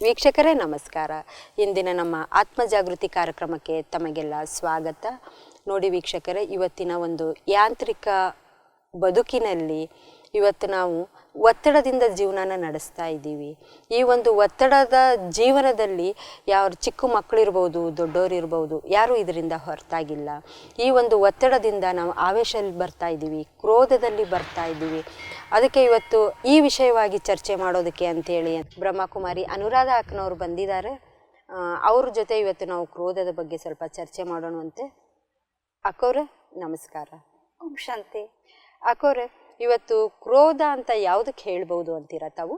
ವೀಕ್ಷಕರೇ ನಮಸ್ಕಾರ. ಇಂದಿನ ನಮ್ಮ ಆತ್ಮ ಜಾಗೃತಿ ಕಾರ್ಯಕ್ರಮಕ್ಕೆ ತಮಗೆಲ್ಲ ಸ್ವಾಗತ. ನೋಡಿ ವೀಕ್ಷಕರೇ, ಇವತ್ತಿನ ಒಂದು ಯಾಂತ್ರಿಕ ಬದುಕಿನಲ್ಲಿ ಇವತ್ತು ನಾವು ಒತ್ತಡದಿಂದ ಜೀವನನ ನಡೆಸ್ತಾ ಇದ್ದೀವಿ. ಈ ಒಂದು ಒತ್ತಡದ ಜೀವನದಲ್ಲಿ ಯಾವ ಚಿಕ್ಕ ಮಕ್ಕಳಿರ್ಬೋದು, ದೊಡ್ಡವರಿರ್ಬೋದು, ಯಾರೂ ಇದರಿಂದ ಹೊರತಾಗಿಲ್ಲ. ಈ ಒಂದು ಒತ್ತಡದಿಂದ ನಾವು ಆವೇಶದಲ್ಲಿ ಬರ್ತಾ ಇದ್ದೀವಿ, ಕ್ರೋಧದಲ್ಲಿ ಬರ್ತಾ ಇದ್ದೀವಿ. ಅದಕ್ಕೆ ಇವತ್ತು ಈ ವಿಷಯವಾಗಿ ಚರ್ಚೆ ಮಾಡೋದಕ್ಕೆ ಅಂತೇಳಿ ಬ್ರಹ್ಮಕುಮಾರಿ ಅನುರಾಧ ಅಕ್ಕನವರು ಬಂದಿದ್ದಾರೆ. ಅವ್ರ ಜೊತೆ ಇವತ್ತು ನಾವು ಕ್ರೋಧದ ಬಗ್ಗೆ ಸ್ವಲ್ಪ ಚರ್ಚೆ ಮಾಡೋಣಂತೆ. ಅಕ್ಕವ್ರೆ ನಮಸ್ಕಾರ. ಓಂ ಶಾಂತಿ. ಅಕ್ಕವ್ರೆ, ಇವತ್ತು ಕ್ರೋಧ ಅಂತ ಯಾವುದಕ್ಕೆ ಹೇಳ್ಬೋದು ಅಂತೀರಾ ತಾವು?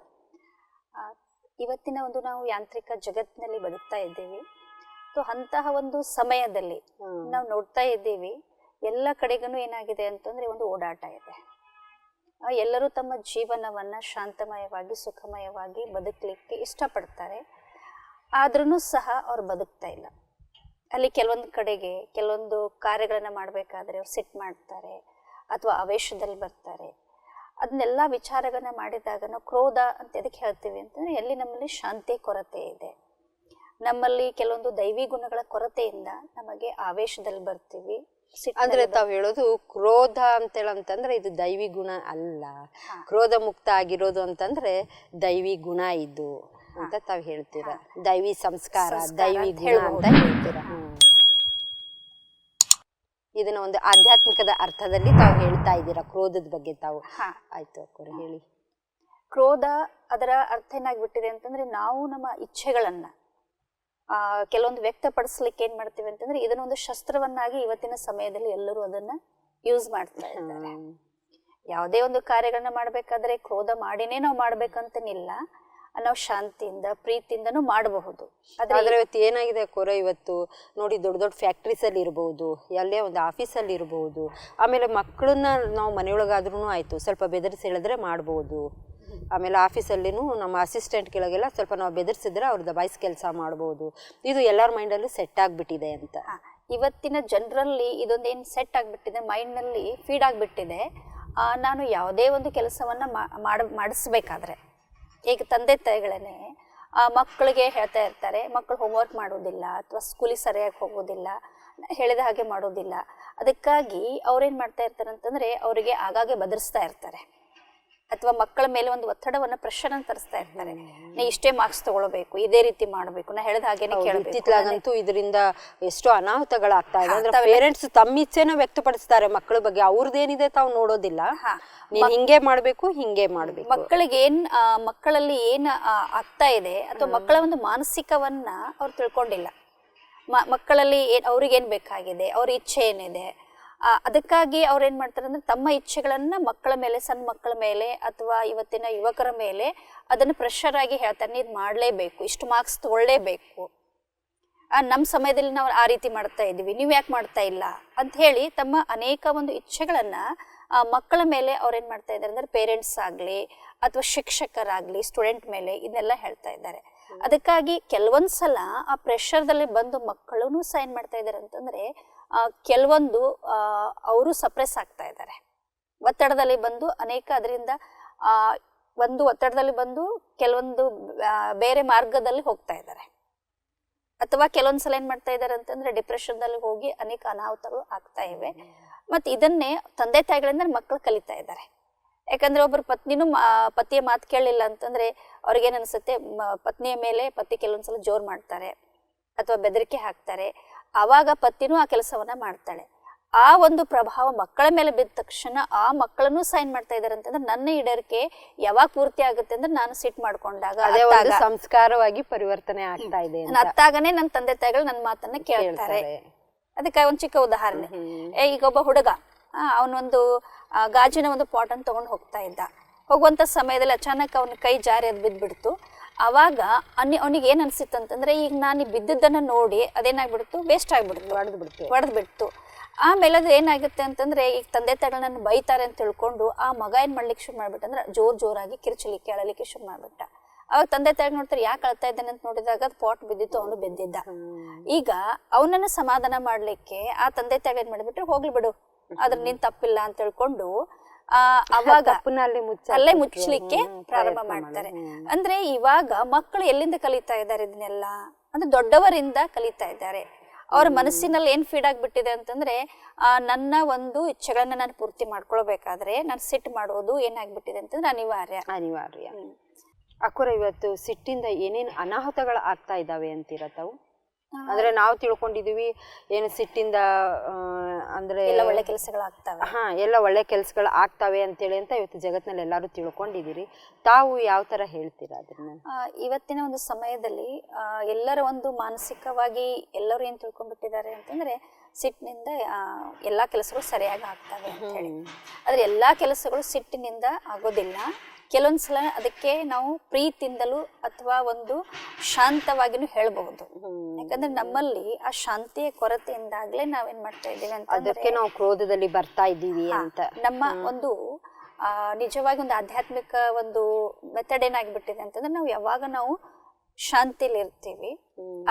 ಇವತ್ತಿನ ಒಂದು ನಾವು ಯಾಂತ್ರಿಕ ಜಗತ್ತಿನಲ್ಲಿ ಬದುಕ್ತಾ ಇದ್ದೇವೆ. ಅಂತಹ ಒಂದು ಸಮಯದಲ್ಲಿ ನಾವು ನೋಡ್ತಾ ಇದ್ದೀವಿ, ಎಲ್ಲ ಕಡೆಗೂ ಏನಾಗಿದೆ ಅಂತಂದ್ರೆ ಒಂದು ಓಡಾಟ ಇದೆ. ಎಲ್ಲರೂ ತಮ್ಮ ಜೀವನವನ್ನ ಶಾಂತಮಯವಾಗಿ ಸುಖಮಯವಾಗಿ ಬದುಕಲಿಕ್ಕೆ ಇಷ್ಟಪಡ್ತಾರೆ. ಆದ್ರೂ ಸಹ ಅವ್ರು ಬದುಕ್ತಾ ಇಲ್ಲ. ಅಲ್ಲಿ ಕೆಲವೊಂದು ಕಡೆಗೆ ಕೆಲವೊಂದು ಕಾರ್ಯಗಳನ್ನ ಮಾಡ್ಬೇಕಾದ್ರೆ ಅವ್ರು ಸಿಟ್ಟು ಮಾಡ್ತಾರೆ ಅಥವಾ ಆವೇಶದಲ್ಲಿ ಬರ್ತಾರೆ. ಅದನ್ನೆಲ್ಲ ವಿಚಾರಗಳನ್ನ ಮಾಡಿದಾಗ ನಾವು ಕ್ರೋಧ ಅಂತ ಎದಕ್ಕೆ ಹೇಳ್ತೀವಿ ಅಂತಂದ್ರೆ, ಎಲ್ಲಿ ನಮ್ಮಲ್ಲಿ ಶಾಂತಿ ಕೊರತೆ ಇದೆ, ನಮ್ಮಲ್ಲಿ ಕೆಲವೊಂದು ದೈವಿ ಗುಣಗಳ ಕೊರತೆಯಿಂದ ನಮಗೆ ಆವೇಶದಲ್ಲಿ ಬರ್ತೀವಿ. ಅಂದ್ರೆ ತಾವ್ ಹೇಳೋದು ಕ್ರೋಧ ಅಂತೇಳಂತಂದ್ರೆ ಇದು ದೈವಿ ಗುಣ ಅಲ್ಲ, ಕ್ರೋಧ ಮುಕ್ತ ಆಗಿರೋದು ಅಂತಂದ್ರೆ ದೈವಿ ಗುಣ ಇದು ಅಂತ ತಾವ್ ಹೇಳ್ತೀರಾ. ದೈವಿ ಸಂಸ್ಕಾರ, ದೈವಿ ಗುಣ ಅಂತ ಹೇಳ್ತೀರಾ. ಇದನ್ನ ಒಂದು ಆಧ್ಯಾತ್ಮಿಕದ ಅರ್ಥದಲ್ಲಿ ತಾವು ಹೇಳ್ತಾ ಇದ್ದೀರಾ ಕ್ರೋಧದ ಬಗ್ಗೆ ತಾವು. ಆಯ್ತು ಅಕ್ಕವ್ರೆ, ಹೇಳಿ. ಕ್ರೋಧ ಅದರ ಅರ್ಥ ಏನಾಗ್ಬಿಟ್ಟಿದೆ ಅಂತಂದ್ರೆ, ನಾವು ನಮ್ಮ ಇಚ್ಛೆಗಳನ್ನ ಕೆಲವೊಂದು ವ್ಯಕ್ತಪಡಿಸ್ಲಿಕ್ಕೆ ಏನ್ ಮಾಡ್ತೀವಿ ಅಂತಂದ್ರೆ, ಇದನ್ನೊಂದು ಶಸ್ತ್ರವನ್ನಾಗಿ ಇವತ್ತಿನ ಸಮಯದಲ್ಲಿ ಎಲ್ಲರೂ ಅದನ್ನ ಯೂಸ್ ಮಾಡ್ತಾ ಇದ್ದಾರೆ. ಯಾವುದೇ ಒಂದು ಕಾರ್ಯಗಳನ್ನ ಮಾಡ್ಬೇಕಾದ್ರೆ ಕ್ರೋಧ ಮಾಡಿನೇ ನಾವು ಮಾಡ್ಬೇಕಂತನಿಲ್ಲ, ನಾವು ಶಾಂತಿಯಿಂದ ಪ್ರೀತಿಯಿಂದನೂ ಮಾಡಬಹುದು. ಆದ್ರೆ ಇವತ್ತು ಏನಾಗಿದೆ ಅಕ್ಕವ್ರೆ, ಇವತ್ತು ನೋಡಿ ದೊಡ್ಡ ದೊಡ್ಡ ಫ್ಯಾಕ್ಟ್ರೀಸ್ ಅಲ್ಲಿ ಇರ್ಬೋದು, ಎಲ್ಲೇ ಒಂದು ಆಫೀಸಲ್ಲಿ ಇರ್ಬೋದು, ಆಮೇಲೆ ಮಕ್ಕಳನ್ನ ನಾವು ಮನೆಯೊಳಗಾದ್ರೂ ಆಯ್ತು ಸ್ವಲ್ಪ ಬೆದರಿಸಿ ಹೇಳಿದ್ರೆ ಮಾಡ್ಬೋದು. ಆಮೇಲೆ ಆಫೀಸಲ್ಲಿನೂ ನಮ್ಮ ಅಸಿಸ್ಟೆಂಟ್ ಕೆಳಗೆಲ್ಲ ಸ್ವಲ್ಪ ನಾವು ಬೆದರಿಸಿದ್ರೆ ಅವ್ರು ದಬಾಯಿಸಿ ಕೆಲಸ ಮಾಡ್ಬೋದು. ಇದು ಎಲ್ಲರ ಮೈಂಡಲ್ಲೂ ಸೆಟ್ ಆಗ್ಬಿಟ್ಟಿದೆ ಅಂತ. ಇವತ್ತಿನ ಜನರಲ್ಲಿ ಇದೊಂದೇನು ಸೆಟ್ ಆಗ್ಬಿಟ್ಟಿದೆ, ಮೈಂಡ್ನಲ್ಲಿ ಫೀಡ್ ಆಗ್ಬಿಟ್ಟಿದೆ. ನಾನು ಯಾವುದೇ ಒಂದು ಕೆಲಸವನ್ನ ಮಾಡಿಸ್ಬೇಕಾದ್ರೆ, ಈಗ ತಂದೆ ತಾಯಿಗಳೇ ಮಕ್ಕಳಿಗೆ ಹೇಳ್ತಾ ಇರ್ತಾರೆ, ಮಕ್ಕಳು ಹೋಮ್ವರ್ಕ್ ಮಾಡೋದಿಲ್ಲ ಅಥವಾ ಸ್ಕೂಲಿಗೆ ಸರಿಯಾಗಿ ಹೋಗೋದಿಲ್ಲ, ಹೇಳಿದ ಹಾಗೆ ಮಾಡೋದಿಲ್ಲ. ಅದಕ್ಕಾಗಿ ಅವ್ರೇನು ಮಾಡ್ತಾ ಇರ್ತಾರೆ ಅಂತಂದರೆ, ಅವರಿಗೆ ಆಗಾಗ್ಗೆ ಬದರಿಸ್ತಾ ಇರ್ತಾರೆ ಅಥವಾ ಮಕ್ಕಳ ಮೇಲೆ ಒಂದು ಒತ್ತಡವನ್ನು ಪ್ರೆಷರನ್ನು ತರಿಸ್ತಾ ಇರ್ತಾರೆ. ನಾ ಇಷ್ಟೇ ಮಾರ್ಕ್ಸ್ ತಗೊಳ್ಬೇಕು, ಇದೇ ರೀತಿ ಮಾಡಬೇಕು, ನಾ ಹೇಳಿದ ಹಾಗೇನೆ ಕೇಳಬೇಕು. ಇತ್ಲಾಗಂತೂ ಇದರಿಂದ ಎಷ್ಟೋ ಅನಾಹುತಗಳಾಗ್ತಾ ಇದೆ. ಅಂದ್ರೆ ಪೇರೆಂಟ್ಸ್ ತಮ್ಮ ಇಚ್ಛೆನ ವ್ಯಕ್ತಪಡಿಸ್ತಾರೆ ಮಕ್ಕಳ ಬಗ್ಗೆ, ಅವ್ರದ್ದೇನಿದೆ ತಾವು ನೋಡೋದಿಲ್ಲ. ನೀನ್ ಹಿಂಗೆ ಮಾಡ್ಬೇಕು, ಹಿಂಗೆ ಮಾಡ್ಬೇಕು. ಮಕ್ಕಳಿಗೆ ಮಕ್ಕಳಲ್ಲಿ ಏನ್ ಆಗ್ತಾ ಇದೆ ಅಥವಾ ಮಕ್ಕಳ ಒಂದು ಮಾನಸಿಕವನ್ನ ಅವ್ರು ತಿಳ್ಕೊಂಡಿಲ್ಲ. ಮಕ್ಕಳಲ್ಲಿ ಅವ್ರಿಗೇನ್ ಬೇಕಾಗಿದೆ, ಅವ್ರ ಇಚ್ಛೆ ಏನಿದೆ, ಅದಕ್ಕಾಗಿ ಅವ್ರು ಏನ್ ಮಾಡ್ತಾರೆ ಅಂದ್ರೆ, ತಮ್ಮ ಇಚ್ಛೆಗಳನ್ನ ಮಕ್ಕಳ ಮೇಲೆ, ಸಣ್ಣ ಮಕ್ಕಳ ಮೇಲೆ ಅಥವಾ ಇವತ್ತಿನ ಯುವಕರ ಮೇಲೆ ಅದನ್ನು ಪ್ರೆಷರ್ ಆಗಿ ಹೇಳ್ತಾರೆ, ಇದು ಮಾಡಲೇಬೇಕು, ಇಷ್ಟು ಮಾರ್ಕ್ಸ್ ತಗೊಳ್ಳೇಬೇಕು. ನಮ್ಮ ಸಮಯದಲ್ಲಿ ನಾವು ಆ ರೀತಿ ಮಾಡ್ತಾ ಇದ್ದೀವಿ, ನೀವು ಯಾಕೆ ಮಾಡ್ತಾ ಇಲ್ಲ ಅಂತ ಹೇಳಿ ತಮ್ಮ ಅನೇಕ ಒಂದು ಇಚ್ಛೆಗಳನ್ನ ಮಕ್ಕಳ ಮೇಲೆ ಅವ್ರೇನ್ ಮಾಡ್ತಾ ಇದ್ದಾರೆ ಅಂದ್ರೆ, ಪೇರೆಂಟ್ಸ್ ಆಗ್ಲಿ ಅಥವಾ ಶಿಕ್ಷಕರಾಗ್ಲಿ ಸ್ಟೂಡೆಂಟ್ ಮೇಲೆ ಇದನ್ನೆಲ್ಲ ಹೇಳ್ತಾ ಇದ್ದಾರೆ. ಅದಕ್ಕಾಗಿ ಕೆಲವೊಂದ್ಸಲ ಆ ಪ್ರೆಷರ್ದಲ್ಲಿ ಬಂದು ಮಕ್ಕಳು ಸಹ ಏನ್ ಮಾಡ್ತಾ ಇದ್ದಾರೆ ಅಂತಂದ್ರೆ, ಕೆಲವೊಂದು ಅವರು ಸಪ್ರೆಸ್ ಆಗ್ತಾ ಇದ್ದಾರೆ. ಒತ್ತಡದಲ್ಲಿ ಬಂದು ಅನೇಕ ಅದರಿಂದ ಒಂದು ಒತ್ತಡದಲ್ಲಿ ಬಂದು ಕೆಲವೊಂದು ಬೇರೆ ಮಾರ್ಗದಲ್ಲಿ ಹೋಗ್ತಾ ಇದ್ದಾರೆ. ಅಥವಾ ಕೆಲವೊಂದ್ಸಲ ಏನ್ ಮಾಡ್ತಾ ಇದ್ದಾರೆ ಅಂತಂದ್ರೆ, ಡಿಪ್ರೆಷನ್ದಲ್ಲಿ ಹೋಗಿ ಅನೇಕ ಅನಾಹುತಗಳು ಆಗ್ತಾ ಇವೆ. ಮತ್ತೆ ಇದನ್ನೇ ತಂದೆ ತಾಯಿಗಳಿಂದ ಮಕ್ಕಳು ಕಲಿತಾ ಇದ್ದಾರೆ. ಯಾಕಂದ್ರೆ ಒಬ್ಬರು ಪತಿಯ ಮಾತು ಕೇಳಲಿಲ್ಲ ಅಂತಂದ್ರೆ ಅವ್ರಿಗೇನ್ ಅನ್ಸುತ್ತೆ, ಪತ್ನಿಯ ಮೇಲೆ ಪತಿ ಕೆಲವೊಂದ್ಸಲ ಜೋರ್ ಮಾಡ್ತಾರೆ ಅಥವಾ ಬೆದರಿಕೆ ಹಾಕ್ತಾರೆ. ಆವಾಗ ಪತ್ನಿನೂ ಆ ಕೆಲಸವನ್ನ ಮಾಡ್ತಾಳೆ. ಆ ಒಂದು ಪ್ರಭಾವ ಮಕ್ಕಳ ಮೇಲೆ ಬಿದ್ದ ತಕ್ಷಣ ಆ ಮಕ್ಕಳನ್ನು ಸೈನ್ ಮಾಡ್ತಾ ಇದಾರೆ ಅಂತಂದ್ರೆ, ನನ್ನ ಈಡೇರಿಕೆ ಯಾವಾಗ ಪೂರ್ತಿ ಆಗುತ್ತೆ ಅಂದ್ರೆ, ನಾನು ಸಿಟ್ ಮಾಡ್ಕೊಂಡಾಗ ಸಂಸ್ಕಾರವಾಗಿ ಪರಿವರ್ತನೆ ಆಗ್ತಾ ಇದೆ. ಅತ್ತಾಗನೇ ನನ್ನ ತಂದೆ ತಾಯಿಗಳು ನನ್ನ ಮಾತನ್ನ ಕೇಳ್ತಾರೆ. ಅದಕ್ಕೆ ಒಂದು ಚಿಕ್ಕ ಉದಾಹರಣೆ, ಈಗ ಒಬ್ಬ ಹುಡುಗ ಅವನೊಂದು ಗಾಜಿನ ಒಂದು ಪಾಟ್ ಅನ್ನು ತಗೊಂಡು ಹೋಗ್ತಾ ಇದ್ದ. ಹೋಗುವಂತ ಸಮಯದಲ್ಲಿ ಅಚಾನಕ್ ಅವನ ಕೈ ಜಾರಿ ಅದು ಬಿದ್ದ್ಬಿಡ್ತು. ಅವಾಗ ಅವನಿಗೆ ಏನ್ ಅನ್ಸಿತ್ತು ಅಂತಂದ್ರೆ, ಈಗ ನಾನು ಬಿದ್ದದ್ದನ್ನ ನೋಡಿ ಅದೇನಾಗ್ಬಿಡ್ತು, ವೇಸ್ಟ್ ಆಗ್ಬಿಡ್ತು, ಹೊಡೆದ್ ಬಿಡ್ತು. ಆಮೇಲೆ ಅದು ಏನಾಗುತ್ತೆ ಅಂತಂದ್ರೆ, ಈಗ ತಂದೆ ತಾಯಿಗಳು ನನ್ನ ಬೈತಾರೆ ಅಂತ ತಿಳ್ಕೊಂಡು ಆ ಮಗ ಏನ್ ಮಾಡ್ಲಿಕ್ಕೆ ಶುರು ಮಾಡ್ಬಿಟ್ಟಂದ್ರೆ, ಜೋರಾಗಿ ಕಿರ್ಚಲಿಕ್ಕೆ ಅಳಲಿಕ್ಕೆ ಶುರು ಮಾಡ್ಬಿಟ್ಟ. ಅವಾಗ ತಂದೆ ತಾಯಿ ನೋಡ್ತಾರೆ, ಯಾಕೆ ಅಳ್ತಾ ಇದ್ದಾನೆ ಅಂತ ನೋಡಿದಾಗ ಅದು ಪಾಟ್ ಬಿದ್ದಿತ್ತು, ಅವನು ಬೆದ್ದಿದ್ದ. ಈಗ ಅವನನ್ನ ಸಮಾಧಾನ ಮಾಡ್ಲಿಕ್ಕೆ ಆ ತಂದೆ ತಾಯಿ ಏನ್ ಮಾಡ್ಬಿಟ್ರೆ, ಹೋಗ್ಲಿ ಬಿಡು, ಅದ್ರ ನಿನ್ ತಪ್ಪಿಲ್ಲ ಅಂತ ಹೇಳ್ಕೊಂಡು ಅವಾಗ ತಪ್ಪನ್ನ ಅಲ್ಲೇ ಮುಚ್ಚಲಿಕ್ಕೆ ಪ್ರಾರಂಭ ಮಾಡ್ತಾರೆ. ಅಂದ್ರೆ ಇವಾಗ ಮಕ್ಕಳು ಎಲ್ಲಿಂದ ಕಲಿತಾ ಇದ್ದಾರೆ ಇದನ್ನೆಲ್ಲ ಅಂದ್ರೆ ದೊಡ್ಡವರಿಂದ ಕಲಿತಾ ಇದ್ದಾರೆ. ಅವ್ರ ಮನಸ್ಸಿನಲ್ಲಿ ಏನ್ ಫೀಡ್ ಆಗ್ಬಿಟ್ಟಿದೆ ಅಂತಂದ್ರೆ ನನ್ನ ಒಂದು ಇಚ್ಛೆಗಳನ್ನ ನಾನು ಪೂರ್ತಿ ಮಾಡ್ಕೊಳ್ಬೇಕಾದ್ರೆ ನಾನು ಸಿಟ್ಟು ಮಾಡೋದು ಏನಾಗ್ಬಿಟ್ಟಿದೆ ಅಂತಂದ್ರೆ ಅನಿವಾರ್ಯ. ಅಕ್ಕೋರ ಇವತ್ತು ಸಿಟ್ಟಿಂದ ಏನೇನು ಅನಾಹುತಗಳು ಆಗ್ತಾ ಇದ್ದಾವೆ ಅಂತೀರ ತಾವು? ಅಂದ್ರೆ ನಾವು ತಿಳ್ಕೊಂಡಿದೀವಿ ಏನು ಸಿಟ್ಟಿಂದ ಅಂದ್ರೆ ಎಲ್ಲ ಒಳ್ಳೆ ಕೆಲಸಗಳಾಗ್ತವೆ, ಎಲ್ಲ ಒಳ್ಳೆ ಕೆಲಸಗಳು ಆಗ್ತವೆ ಅಂತೇಳಿ ಅಂತ ಇವತ್ತು ಜಗತ್ತಿನಲ್ಲಿ ಎಲ್ಲರೂ ತಿಳ್ಕೊಂಡಿದ್ದೀರಿ. ತಾವು ಯಾವ ತರ ಹೇಳ್ತೀರಾ ಅದನ್ನ? ಇವತ್ತಿನ ಒಂದು ಸಮಯದಲ್ಲಿ ಎಲ್ಲರ ಒಂದು ಮಾನಸಿಕವಾಗಿ ಎಲ್ಲರೂ ಏನ್ ತಿಳ್ಕೊಂಡ್ಬಿಟ್ಟಿದ್ದಾರೆ ಅಂತಂದ್ರೆ ಸಿಟ್ಟಿನಿಂದ ಎಲ್ಲಾ ಕೆಲಸಗಳು ಸರಿಯಾಗಿ ಆಗ್ತವೆ ಅಂತ ಹೇಳಿ. ಆದ್ರೆ ಎಲ್ಲಾ ಕೆಲಸಗಳು ಸಿಟ್ಟಿನಿಂದ ಆಗೋದಿಲ್ಲ. ಕೆಲವೊಂದ್ಸಲ ಅದಕ್ಕೆ ನಾವು ಪ್ರೀತಿಯಿಂದಲೂ ಅಥವಾ ಒಂದು ಶಾಂತವಾಗಿನೂ ಹೇಳ್ಬಹುದು. ಯಾಕಂದ್ರೆ ನಮ್ಮಲ್ಲಿ ಆ ಶಾಂತಿಯ ಕೊರತೆಯಿಂದಾಗ್ಲೇ ನಾವೇನ್ ಮಾಡ್ತಾ ಇದ್ದೀವಿ ಅಂತ ಅದಕ್ಕೆ ನಾವು ಕ್ರೋಧದಲ್ಲಿ ಬರ್ತಾ ಇದ್ದೀವಿ ಅಂತ. ನಮ್ಮ ಒಂದು ನಿಜವಾಗಿ ಒಂದು ಆಧ್ಯಾತ್ಮಿಕ ಒಂದು ಮೆಥಡ್ ಏನಾಗ್ಬಿಟ್ಟಿದೆ ಅಂತಂದ್ರೆ ನಾವು ಯಾವಾಗ ನಾವು ಶಾಂತಿಯಲ್ಲಿ ಇರ್ತೀವಿ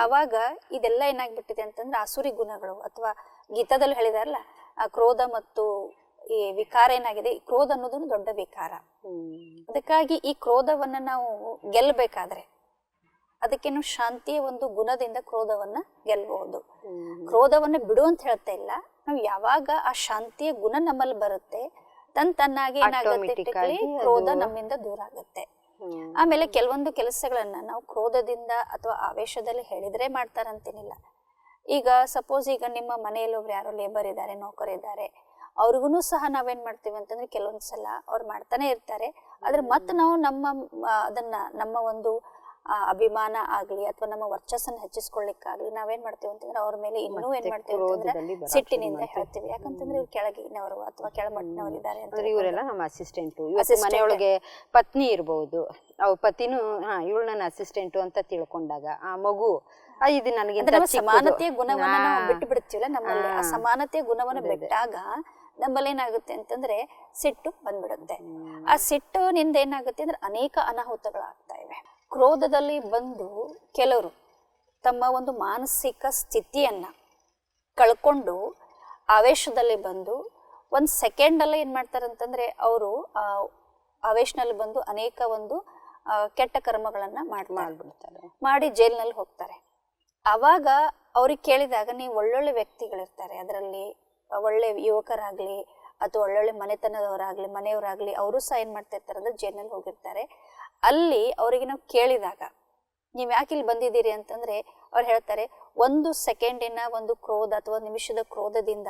ಅವಾಗ ಇದೆಲ್ಲ ಏನಾಗ್ಬಿಟ್ಟಿದೆ ಅಂತಂದ್ರೆ ಆಸುರಿ ಗುಣಗಳು ಅಥವಾ ಗೀತಾದಲ್ಲಿ ಹೇಳಿದಾರಲ್ಲ ಕ್ರೋಧ ಮತ್ತು ಈ ವಿಕಾರ ಏನಾಗಿದೆ, ಕ್ರೋಧ ಅನ್ನೋದೊಂದು ದೊಡ್ಡ ವಿಕಾರ. ಅದಕ್ಕಾಗಿ ಈ ಕ್ರೋಧವನ್ನ ನಾವು ಗೆಲ್ಲಬೇಕಾದ್ರೆ ಅದಕ್ಕೆ ನಾವು ಶಾಂತಿಯ ಒಂದು ಗುಣದಿಂದ ಕ್ರೋಧವನ್ನ ಗೆಲ್ಲಬಹುದು. ಕ್ರೋಧವನ್ನ ಬಿಡು ಅಂತ ಹೇಳ್ತಾ ಇಲ್ಲ, ನಾವು ಯಾವಾಗ ಆ ಶಾಂತಿಯ ಗುಣ ನಮ್ಮಲ್ಲಿ ಬರುತ್ತೆ ತನ್ನಾಗಿ ಏನಾಗುತ್ತೆ ಕ್ರೋಧ ನಮ್ಮಿಂದ ದೂರ ಆಗುತ್ತೆ. ಆಮೇಲೆ ಕೆಲವೊಂದು ಕೆಲಸಗಳನ್ನ ನಾವು ಕ್ರೋಧದಿಂದ ಅಥವಾ ಆವೇಶದಲ್ಲಿ ಹೇಳಿದ್ರೆ ಮಾಡ್ತಾರಂತೇನಿಲ್ಲ. ಈಗ ಸಪೋಸ್ ಈಗ ನಿಮ್ಮ ಮನೆಯಲ್ಲಿ ಒಬ್ರು ಯಾರೋ ಲೇಬರ್ ಇದ್ದಾರೆ, ನೌಕರಿದ್ದಾರೆ, ಅವ್ರಿಗೂ ಸಹ ನಾವೇನ್ ಮಾಡ್ತೀವಿ ಅಂತಂದ್ರೆ ಕೆಲವೊಂದ್ಸಲ ಅವ್ರು ಮಾಡ್ತಾನೆ ಇರ್ತಾರೆ. ಆದ್ರೆ ಮತ್ತೆ ನಾವು ಅದನ್ನ ನಮ್ಮ ಒಂದು ಅಭಿಮಾನ ಆಗ್ಲಿ ಅಥವಾ ನಮ್ಮ ವರ್ಚಸ್ಸನ್ನ ಹೆಚ್ಚಿಸ್ಕೊಳ್ಳಿಕ್ಕಾಗ್ಲಿ ನಾವೇನ್ ಮಾಡ್ತೀವಿ ಅಂತಂದ್ರೆ ಅವ್ರ ಮೇಲೆ ಇನ್ನೂ ಏನ್ ಮಾಡ್ತೀವಿ ಅಂತಂದ್ರೆ ಸಿಟ್ಟಿನಿಂದ ಹೇಳ್ತೀವಿ. ಯಾಕಂತಂದ್ರೆ ಇವ್ರು ಕೆಳಗಿನವರು ಅಥವಾ ಕೆಳಮಟ್ಟಿನವರು ಇದ್ದಾರೆ ಅಂತ. ಇವರೆಲ್ಲ ನಮ್ಮ ಅಸಿಸ್ಟೆಂಟು, ಇವತ್ತು ಮನೆಯೊಳಗೆ ಪತ್ನಿ ಇರ್ಬಹುದು, ಅವ್ರ ಪತಿನೂ ಇವಳು ನನ್ನ ಅಸಿಸ್ಟೆಂಟು ಅಂತ ತಿಳ್ಕೊಂಡಾಗ ಆ ಮಗು ಇದು ನನಗೆ ಸಮಾನತೆಯ ಗುಣವನ್ನ ನಾವು ಬಿಟ್ಟು ಬಿಡ್ತೀವಲ್ಲ, ನಮ್ಮಲ್ಲಿ ಆ ಸಮಾನತೆಯ ಗುಣವನ್ನ ಬಿಟ್ಟಾಗ ನಮ್ಮಲ್ಲಿ ಏನಾಗುತ್ತೆ ಅಂತಂದ್ರೆ ಸಿಟ್ಟು ಬಂದ್ಬಿಡುತ್ತೆ. ಆ ಸಿಟ್ಟಿನಿಂದ ಏನಾಗುತ್ತೆ ಅಂದ್ರೆ ಅನೇಕ ಅನಾಹುತಗಳಾಗ್ತಾ ಇವೆ. ಕ್ರೋಧದಲ್ಲಿ ಬಂದು ಕೆಲವರು ತಮ್ಮ ಒಂದು ಮಾನಸಿಕ ಸ್ಥಿತಿಯನ್ನ ಕಳ್ಕೊಂಡು ಆವೇಶದಲ್ಲಿ ಬಂದು ಒಂದು ಸೆಕೆಂಡಲ್ಲೇ ಏನ್ ಮಾಡ್ತಾರಂತಂದ್ರೆ ಅವರು ಆವೇಶನಲ್ಲಿ ಬಂದು ಅನೇಕ ಒಂದು ಕೆಟ್ಟ ಕರ್ಮಗಳನ್ನ ಮಾಡ್ಬಿಡ್ತಾರೆ, ಮಾಡಿ ಜೈಲಿನಲ್ಲಿ ಹೋಗ್ತಾರೆ. ಆವಾಗ ಅವ್ರಿಗೆ ಕೇಳಿದಾಗ ನೀವು ಒಳ್ಳೊಳ್ಳೆ ವ್ಯಕ್ತಿಗಳಿರ್ತಾರೆ, ಅದರಲ್ಲಿ ಒಳ್ಳೆ ಯುವಕರಾಗ್ಲಿ ಅಥವಾ ಒಳ್ಳೊಳ್ಳೆ ಮನೆತನದವರಾಗ್ಲಿ ಮನೆಯವರಾಗ್ಲಿ ಅವರು ಸಹ ಏನ್ ಮಾಡ್ತಾ ಇರ್ತಾರೆ ಅಂದ್ರೆ ಜೈಲಿನಲ್ಲಿ ಹೋಗಿರ್ತಾರೆ. ಅಲ್ಲಿ ಅವರಿಗೆ ನಾವು ಕೇಳಿದಾಗ ನೀವ್ ಯಾಕೆ ಇಲ್ಲಿ ಬಂದಿದ್ದೀರಿ ಅಂತಂದ್ರೆ ಅವ್ರು ಹೇಳ್ತಾರೆ, ಒಂದು ಸೆಕೆಂಡಿನ ಒಂದು ಕ್ರೋಧ ಅಥವಾ ನಿಮಿಷದ ಕ್ರೋಧದಿಂದ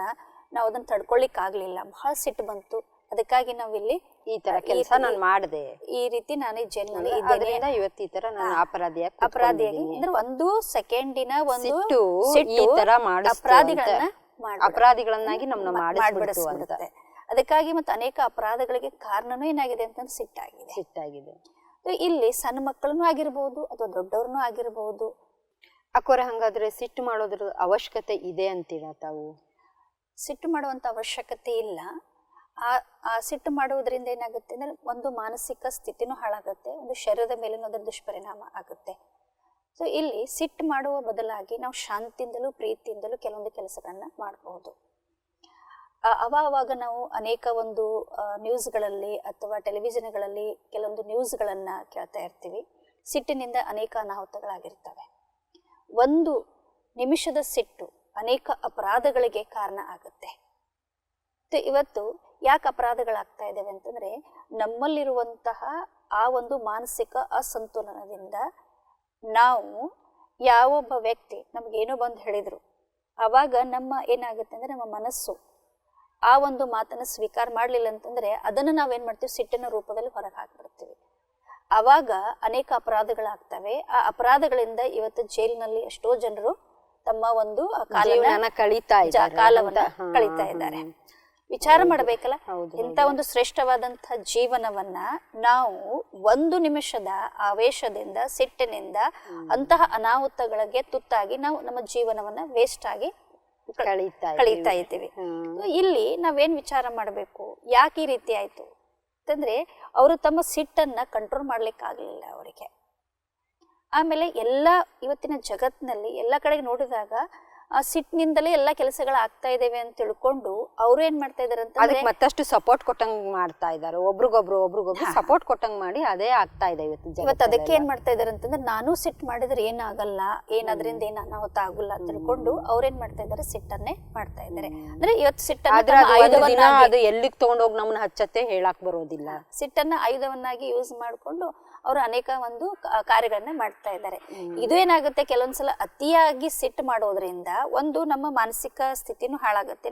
ನಾವು ಅದನ್ನ ತಡ್ಕೊಳ್ಲಿಕ್ ಆಗ್ಲಿಲ್ಲ, ಬಹಳ ಸಿಟ್ಟು ಬಂತು, ಅದಕ್ಕಾಗಿ ನಾವಿಲ್ಲಿ ಈ ತರ ಕೆಲಸ ನಾನು ಮಾಡಿದೆ, ಈ ರೀತಿ ನಾನು ಜೈಲಿನಲ್ಲಿ ಇವತ್ತು ಈ ತರ ನಾನು ಅಪರಾಧಿಯಾಗಿ ಅಂದ್ರೆ ಒಂದು ಸೆಕೆಂಡಿನ ಒಂದು ಈ ತರ ಅಪರಾಧಿಗಳನ್ನಾಗಿ ನಮ್ಮನ್ನ ಮಾಡಿಬಿಡುತ್ತೆ. ಅದಕ್ಕಾಗಿ ಮತ್ತೆ ಅನೇಕ ಅಪರಾಧಗಳಿಗೆ ಕಾರಣನೂ ಏನಾಗಿದೆ ಅಂತಂದ್ರೆ ಸಿಟ್ಟಾಗಿದೆ. ಇಲ್ಲಿ ಸಣ್ಣ ಮಕ್ಕಳನ್ನು ಆಗಿರ್ಬಹುದು ಅಥವಾ ದೊಡ್ಡವ್ರನ್ನೂ ಆಗಿರ್ಬಹುದು. ಅಕ್ಕೋರ ಹಂಗಾದ್ರೆ ಸಿಟ್ಟು ಮಾಡೋದ್ರ ಅವಶ್ಯಕತೆ ಇದೆ ಅಂತೀರಾ ತಾವು? ಸಿಟ್ಟು ಮಾಡುವಂತ ಅವಶ್ಯಕತೆ ಇಲ್ಲ. ಆ ಸಿಟ್ಟು ಮಾಡುವುದರಿಂದ ಏನಾಗುತ್ತೆ ಅಂದ್ರೆ ಒಂದು ಮಾನಸಿಕ ಸ್ಥಿತಿನೂ ಹಾಳಾಗುತ್ತೆ, ಒಂದು ಶರೀರದ ಮೇಲೂ ಅದರ ದುಷ್ಪರಿಣಾಮ ಆಗುತ್ತೆ. ಸೊ ಇಲ್ಲಿ ಸಿಟ್ಟು ಮಾಡುವ ಬದಲಾಗಿ ನಾವು ಶಾಂತಿಯಿಂದಲೂ ಪ್ರೀತಿಯಿಂದಲೂ ಕೆಲವೊಂದು ಕೆಲಸಗಳನ್ನ ಮಾಡಬಹುದು. ಅವಾಗ ನಾವು ಅನೇಕ ಒಂದು ನ್ಯೂಸ್ಗಳಲ್ಲಿ ಅಥವಾ ಟೆಲಿವಿಷನ್ಗಳಲ್ಲಿ ಕೆಲವೊಂದು ನ್ಯೂಸ್ಗಳನ್ನ ಕೇಳ್ತಾ ಇರ್ತೀವಿ. ಸಿಟ್ಟಿನಿಂದ ಅನೇಕ ಅನಾಹುತಗಳಾಗಿರ್ತವೆ. ಒಂದು ನಿಮಿಷದ ಸಿಟ್ಟು ಅನೇಕ ಅಪರಾಧಗಳಿಗೆ ಕಾರಣ ಆಗುತ್ತೆ. ಇವತ್ತು ಯಾಕೆ ಅಪರಾಧಗಳಾಗ್ತಾ ಇದ್ದಾವೆ ಅಂತಂದ್ರೆ ನಮ್ಮಲ್ಲಿರುವಂತಹ ಆ ಒಂದು ಮಾನಸಿಕ ಅಸಂತುಲನದಿಂದ ನಾವು ಯಾವೊಬ್ಬ ವ್ಯಕ್ತಿ ನಮ್ಗೇನೋ ಬಂದು ಹೇಳಿದ್ರು ಅವಾಗ ನಮ್ಮ ಏನಾಗುತ್ತೆ ಅಂದ್ರೆ ನಮ್ಮ ಮನಸ್ಸು ಆ ಒಂದು ಮಾತನ್ನ ಸ್ವೀಕಾರ ಮಾಡ್ಲಿಲ್ಲ ಅಂತಂದ್ರೆ ಅದನ್ನ ನಾವೇನ್ ಮಾಡ್ತೀವಿ ಸಿಟ್ಟಿನ ರೂಪದಲ್ಲಿ ಹೊರಗೆ ಹಾಕ್ಬಿಡ್ತೀವಿ. ಅವಾಗ ಅನೇಕ ಅಪರಾಧಗಳಾಗ್ತವೆ. ಆ ಅಪರಾಧಗಳಿಂದ ಇವತ್ತು ಜೈಲಿನಲ್ಲಿ ಎಷ್ಟೋ ಜನರು ತಮ್ಮ ಒಂದು ಕಾಲವನ್ನ ಕಳೀತಾ ಇದ್ದಾರೆ. ವಿಚಾರ ಮಾಡಬೇಕಲ್ಲ, ಇಂಥ ಒಂದು ಶ್ರೇಷ್ಠವಾದಂತಹ ಜೀವನವನ್ನ ನಾವು ಒಂದು ನಿಮಿಷದ ಆವೇಶದಿಂದ ಸಿಟ್ಟಿನಿಂದ ಅಂತಹ ಅನಾಹುತಗಳಿಗೆ ತುತ್ತಾಗಿ ನಾವು ನಮ್ಮ ಜೀವನವನ್ನ ವೇಸ್ಟ್ ಆಗಿ ಕಳೀತಾ ಇದ್ದೀವಿ. ಇಲ್ಲಿ ನಾವೇನ್ ವಿಚಾರ ಮಾಡಬೇಕು, ಯಾಕೆ ಈ ರೀತಿ ಆಯ್ತು ಅಂತಂದ್ರೆ ಅವರು ತಮ್ಮ ಸಿಟ್ಟನ್ನ ಕಂಟ್ರೋಲ್ ಮಾಡ್ಲಿಕ್ಕೆ ಆಗ್ಲಿಲ್ಲ ಅವರಿಗೆ. ಆಮೇಲೆ ಎಲ್ಲ ಇವತ್ತಿನ ಜಗತ್ತಿನಲ್ಲಿ ಎಲ್ಲ ಕಡೆಗೆ ನೋಡಿದಾಗ ಸಿಟ್ಟಿನಿಂದಲೇ ಎಲ್ಲ ಕೆಲಸಗಳು ಆಗ್ತಾ ಇದಾವೆ ಅಂತ ತಿಳ್ಕೊಂಡು ಅವ್ರು ಏನ್ ಮಾಡ್ತಾ ಇದಾರೆ ಅಂತಂದ್ರೆ ಅದಕ್ಕೆ ಮತ್ತಷ್ಟು ಸಪೋರ್ಟ್ ಕೊಟ್ಟಂಗ್ ಮಾಡ್ತಾ ಇದ್ದಾರೆ, ಒಬ್ರಿಗೊಬ್ರು ಸಪೋರ್ಟ್ ಕೊಟ್ಟಂಗ್ ಮಾಡಿ ಅದೇ ಆಗ್ತಾ ಇದೆ ಇವತ್ತು ಅದಕ್ಕೆ ಏನ್ ಮಾಡ್ತಾ ಇದಾರೆ ಅಂತಂದ್ರೆ ನಾನು ಸಿಟ್ ಮಾಡಿದ್ರೆ ಏನಾಗಲ್ಲ, ಅದರಿಂದ ಏನ್ ಅನಾಹುತ ಆಗಲ್ಲ ಅಂತ ತಿಳ್ಕೊಂಡು ಅವ್ರೇನ್ ಮಾಡ್ತಾ ಇದಾರೆ, ಸಿಟ್ಟನ್ನೇ ಮಾಡ್ತಾ ಇದಾರೆ. ಅಂದ್ರೆ ಇವತ್ತು ಸಿಟ್ಟನ್ನ ಅದು ಎಲ್ಲಿಗೆ ತಗೊಂಡೋಗಿ ನಮ್ಮನ್ನ ಹಚ್ಚತ್ತೆ ಹೇಳಕ್ ಬರೋದಿಲ್ಲ. ಸಿಟ್ಟನ್ನ ಆಯುಧವನ್ನಾಗಿ ಯೂಸ್ ಮಾಡ್ಕೊಂಡು ಅವರು ಅನೇಕ ಒಂದು ಕಾರ್ಯಗಳನ್ನ ಮಾಡ್ತಾ ಇದ್ದಾರೆ. ಇದು ಏನಾಗುತ್ತೆ, ಕೆಲವೊಂದ್ಸಲ ಅತಿಯಾಗಿ ಸಿಟ್ಟು ಮಾಡೋದ್ರಿಂದ ಒಂದು ನಮ್ಮ ಮಾನಸಿಕ ಸ್ಥಿತಿನೂ ಹಾಳಾಗುತ್ತೆ,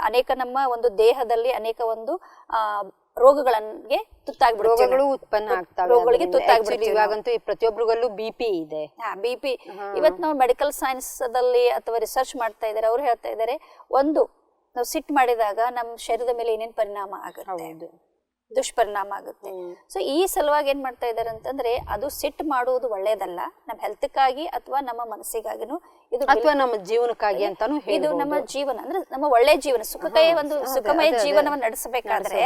ಅನೇಕ ನಮ್ಮ ಒಂದು ದೇಹದಲ್ಲಿ ಅನೇಕ ಒಂದು ರೋಗಗಳಿಗೆ ತುತ್ತಾಗ್ಬಿಡುತ್ತೆ, ಉತ್ಪನ್ನ ಆಗ್ತವೆ, ರೋಗಗಳಿಗೆ ತುತ್ತಾಗ್ಬಿಡ್ತೀವಿ. ಇವಾಗಂತೂ ಪ್ರತಿಯೊಬ್ಬರಿಗಲ್ಲೂ BP ಇದೆ. BP ಇವತ್ತು ನಾವು ಮೆಡಿಕಲ್ ಸೈನ್ಸ್ ದಲ್ಲಿ ಅಥವಾ ರಿಸರ್ಚ್ ಮಾಡ್ತಾ ಇದ್ದಾರೆ, ಅವ್ರು ಹೇಳ್ತಾ ಇದ್ದಾರೆ ನಾವು ಸಿಟ್ ಮಾಡಿದಾಗ ನಮ್ಮ ಶರೀರದ ಮೇಲೆ ಏನೇನ್ ಪರಿಣಾಮ ಆಗುತ್ತೆ, ದುಷ್ಪರಿಣಾಮ ಆಗುತ್ತೆ. ಸೊ ಈ ಸಲುವಾಗಿ ಏನ್ ಮಾಡ್ತಾ ಇದಾರೆ ಅಂತಂದ್ರೆ ಅದು ಸಿಟ್ ಮಾಡುವುದು ಒಳ್ಳೇದಲ್ಲ, ನಮ್ಮ ಹೆಲ್ತ್ಕ್ಕಾಗಿ ಅಥವಾ ನಮ್ಮ ಮನಸ್ಸಿಗಾಗಿನೂ ಇದು ಅಥವಾ ನಮ್ಮ ಜೀವನಕ್ಕಾಗಿ ಅಂತಾನು ಇದು ನಮ್ಮ ಜೀವನ ಅಂದ್ರೆ ನಮ್ಮ ಒಳ್ಳೆ ಜೀವನ ಸುಖಮಯ ಜೀವನವನ್ನು ನಡೆಸಬೇಕಾದ್ರೆ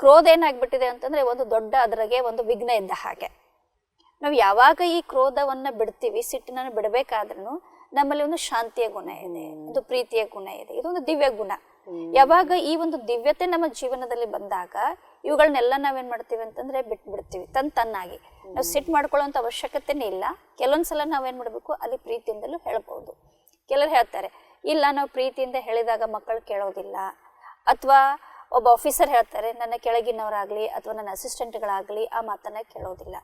ಕ್ರೋಧ ಏನಾಗ್ಬಿಟ್ಟಿದೆ ಅಂತಂದ್ರೆ ಒಂದು ದೊಡ್ಡ ಅದ್ರಾಗೆ ಒಂದು ವಿಘ್ನ ಇದ್ದ ಹಾಗೆ. ನಾವು ಯಾವಾಗ ಈ ಕ್ರೋಧವನ್ನ ಬಿಡ್ತೀವಿ, ಸಿಟ್ಟನ್ನ ಬಿಡಬೇಕಾದ್ರೂ ನಮ್ಮಲ್ಲಿ ಒಂದು ಶಾಂತಿಯ ಗುಣ ಇದೆ, ಒಂದು ಪ್ರೀತಿಯ ಗುಣ ಇದೆ, ಇದೊಂದು ದಿವ್ಯ ಗುಣ. ಯಾವಾಗ ಈ ಒಂದು ದಿವ್ಯತೆ ನಮ್ಮ ಜೀವನದಲ್ಲಿ ಬಂದಾಗ ಇವುಗಳನ್ನೆಲ್ಲ ನಾವೇನ್ ಮಾಡ್ತೀವಿ ಅಂತಂದ್ರೆ ಬಿಟ್ಬಿಡ್ತೀವಿ ತನ್ನಾಗಿ. ನಾವು ಸಿಟ್ ಮಾಡ್ಕೊಳ್ಳೋಂಥ ಅವಶ್ಯಕತೆನೇ ಇಲ್ಲ. ಕೆಲವೊಂದ್ಸಲ ನಾವೇನ್ ಮಾಡ್ಬೇಕು, ಅಲ್ಲಿ ಪ್ರೀತಿಯಿಂದಲೂ ಹೇಳ್ಬಹುದು. ಕೆಲವರು ಹೇಳ್ತಾರೆ ಇಲ್ಲ ನಾವು ಪ್ರೀತಿಯಿಂದ ಹೇಳಿದಾಗ ಮಕ್ಕಳು ಕೇಳೋದಿಲ್ಲ, ಅಥವಾ ಒಬ್ಬ ಆಫೀಸರ್ ಹೇಳ್ತಾರೆ ನನ್ನ ಕೆಳಗಿನವರಾಗ್ಲಿ ಅಥವಾ ನನ್ನ ಅಸಿಸ್ಟೆಂಟ್ಗಳಾಗ್ಲಿ ಆ ಮಾತನ್ನ ಕೇಳೋದಿಲ್ಲ.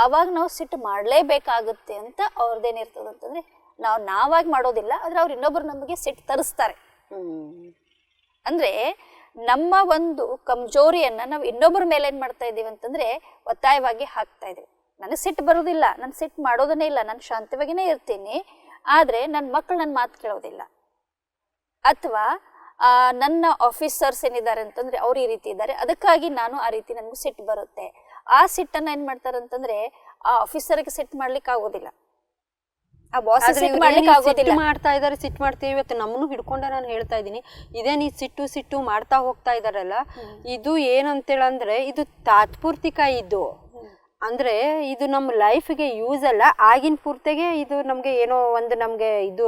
ಅವಾಗ ನಾವು ಸಿಟ್ಟು ಮಾಡ್ಲೇಬೇಕಾಗುತ್ತೆ ಅಂತ ಅವ್ರದ್ದೇನಿರ್ತದೆ ಅಂತಂದ್ರೆ ನಾವಾಗಿ ಮಾಡೋದಿಲ್ಲ, ಆದ್ರೆ ಅವ್ರು ಇನ್ನೊಬ್ರು ನಮಗೆ ಸಿಟ್ಟು ತರಿಸ್ತಾರೆ. ಅಂದ್ರೆ ನಮ್ಮ ಒಂದು ಕಮ್ಜೋರಿಯನ್ನ ನಾವು ಇನ್ನೊಬ್ಬರ ಮೇಲೆ ಏನ್ ಮಾಡ್ತಾ ಇದೀವಿ ಅಂತಂದ್ರೆ ಒತ್ತಾಯವಾಗಿ ಹಾಕ್ತಾ ಇದೀವಿ. ನನಗೆ ಸಿಟ್ಟು ಬರೋದಿಲ್ಲ, ನಾನು ಸಿಟ್ಟು ಮಾಡೋದನ್ನೇ ಇಲ್ಲ, ನಾನು ಶಾಂತವಾಗಿನೇ ಇರ್ತೀನಿ, ಆದ್ರೆ ನನ್ನ ಮಕ್ಕಳು ನನ್ನ ಮಾತು ಕೇಳೋದಿಲ್ಲ, ಅಥವಾ ನನ್ನ ಆಫೀಸರ್ಸ್ ಏನಿದ್ದಾರೆ ಅಂತಂದ್ರೆ ಅವ್ರು ಈ ರೀತಿ ಇದ್ದಾರೆ, ಅದಕ್ಕಾಗಿ ನಾನು ಆ ರೀತಿ ನನಗೂ ಸಿಟ್ಟು ಬರುತ್ತೆ. ಆ ಸಿಟ್ಟನ್ನ ಏನ್ ಮಾಡ್ತಾರೆ ಅಂತಂದ್ರೆ ಆ ಆಫೀಸರ್ಗೆ ಸಿಟ್ಟು ಮಾಡ್ಲಿಕ್ಕೆ ಆಗೋದಿಲ್ಲ, ಆ ಬಾಸ್ ಮಾಡ್ಲಿಕ್ಕೆ ಆಗೋದಿಲ್ಲ. ಮಾಡ್ತಾ ಇದಾರೆ, ಸಿಟ್ಟು ಮಾಡ್ತೀವಿ. ಇವತ್ತು ನಮ್ಮನ್ನು ಹಿಡ್ಕೊಂಡ ನಾನು ಹೇಳ್ತಾ ಇದ್ದೀನಿ, ಇದೇ ನೀ ಸಿಟ್ಟು ಮಾಡ್ತಾ ಹೋಗ್ತಾ ಇದಾರಲ್ಲ, ಇದು ಏನಂತೇಳಂದ್ರೆ ಇದು ತಾತ್ಪೂರ್ತಿಕ. ಇದು ಅಂದ್ರೆ ಇದು ನಮ್ಮ ಲೈಫ್ಗೆ ಯೂಸ್ ಅಲ್ಲ, ಆಗಿನ ಪೂರ್ತಿಗೆ ಇದು ನಮ್ಗೆ ಏನೋ ಒಂದು ನಮ್ಗೆ ಇದು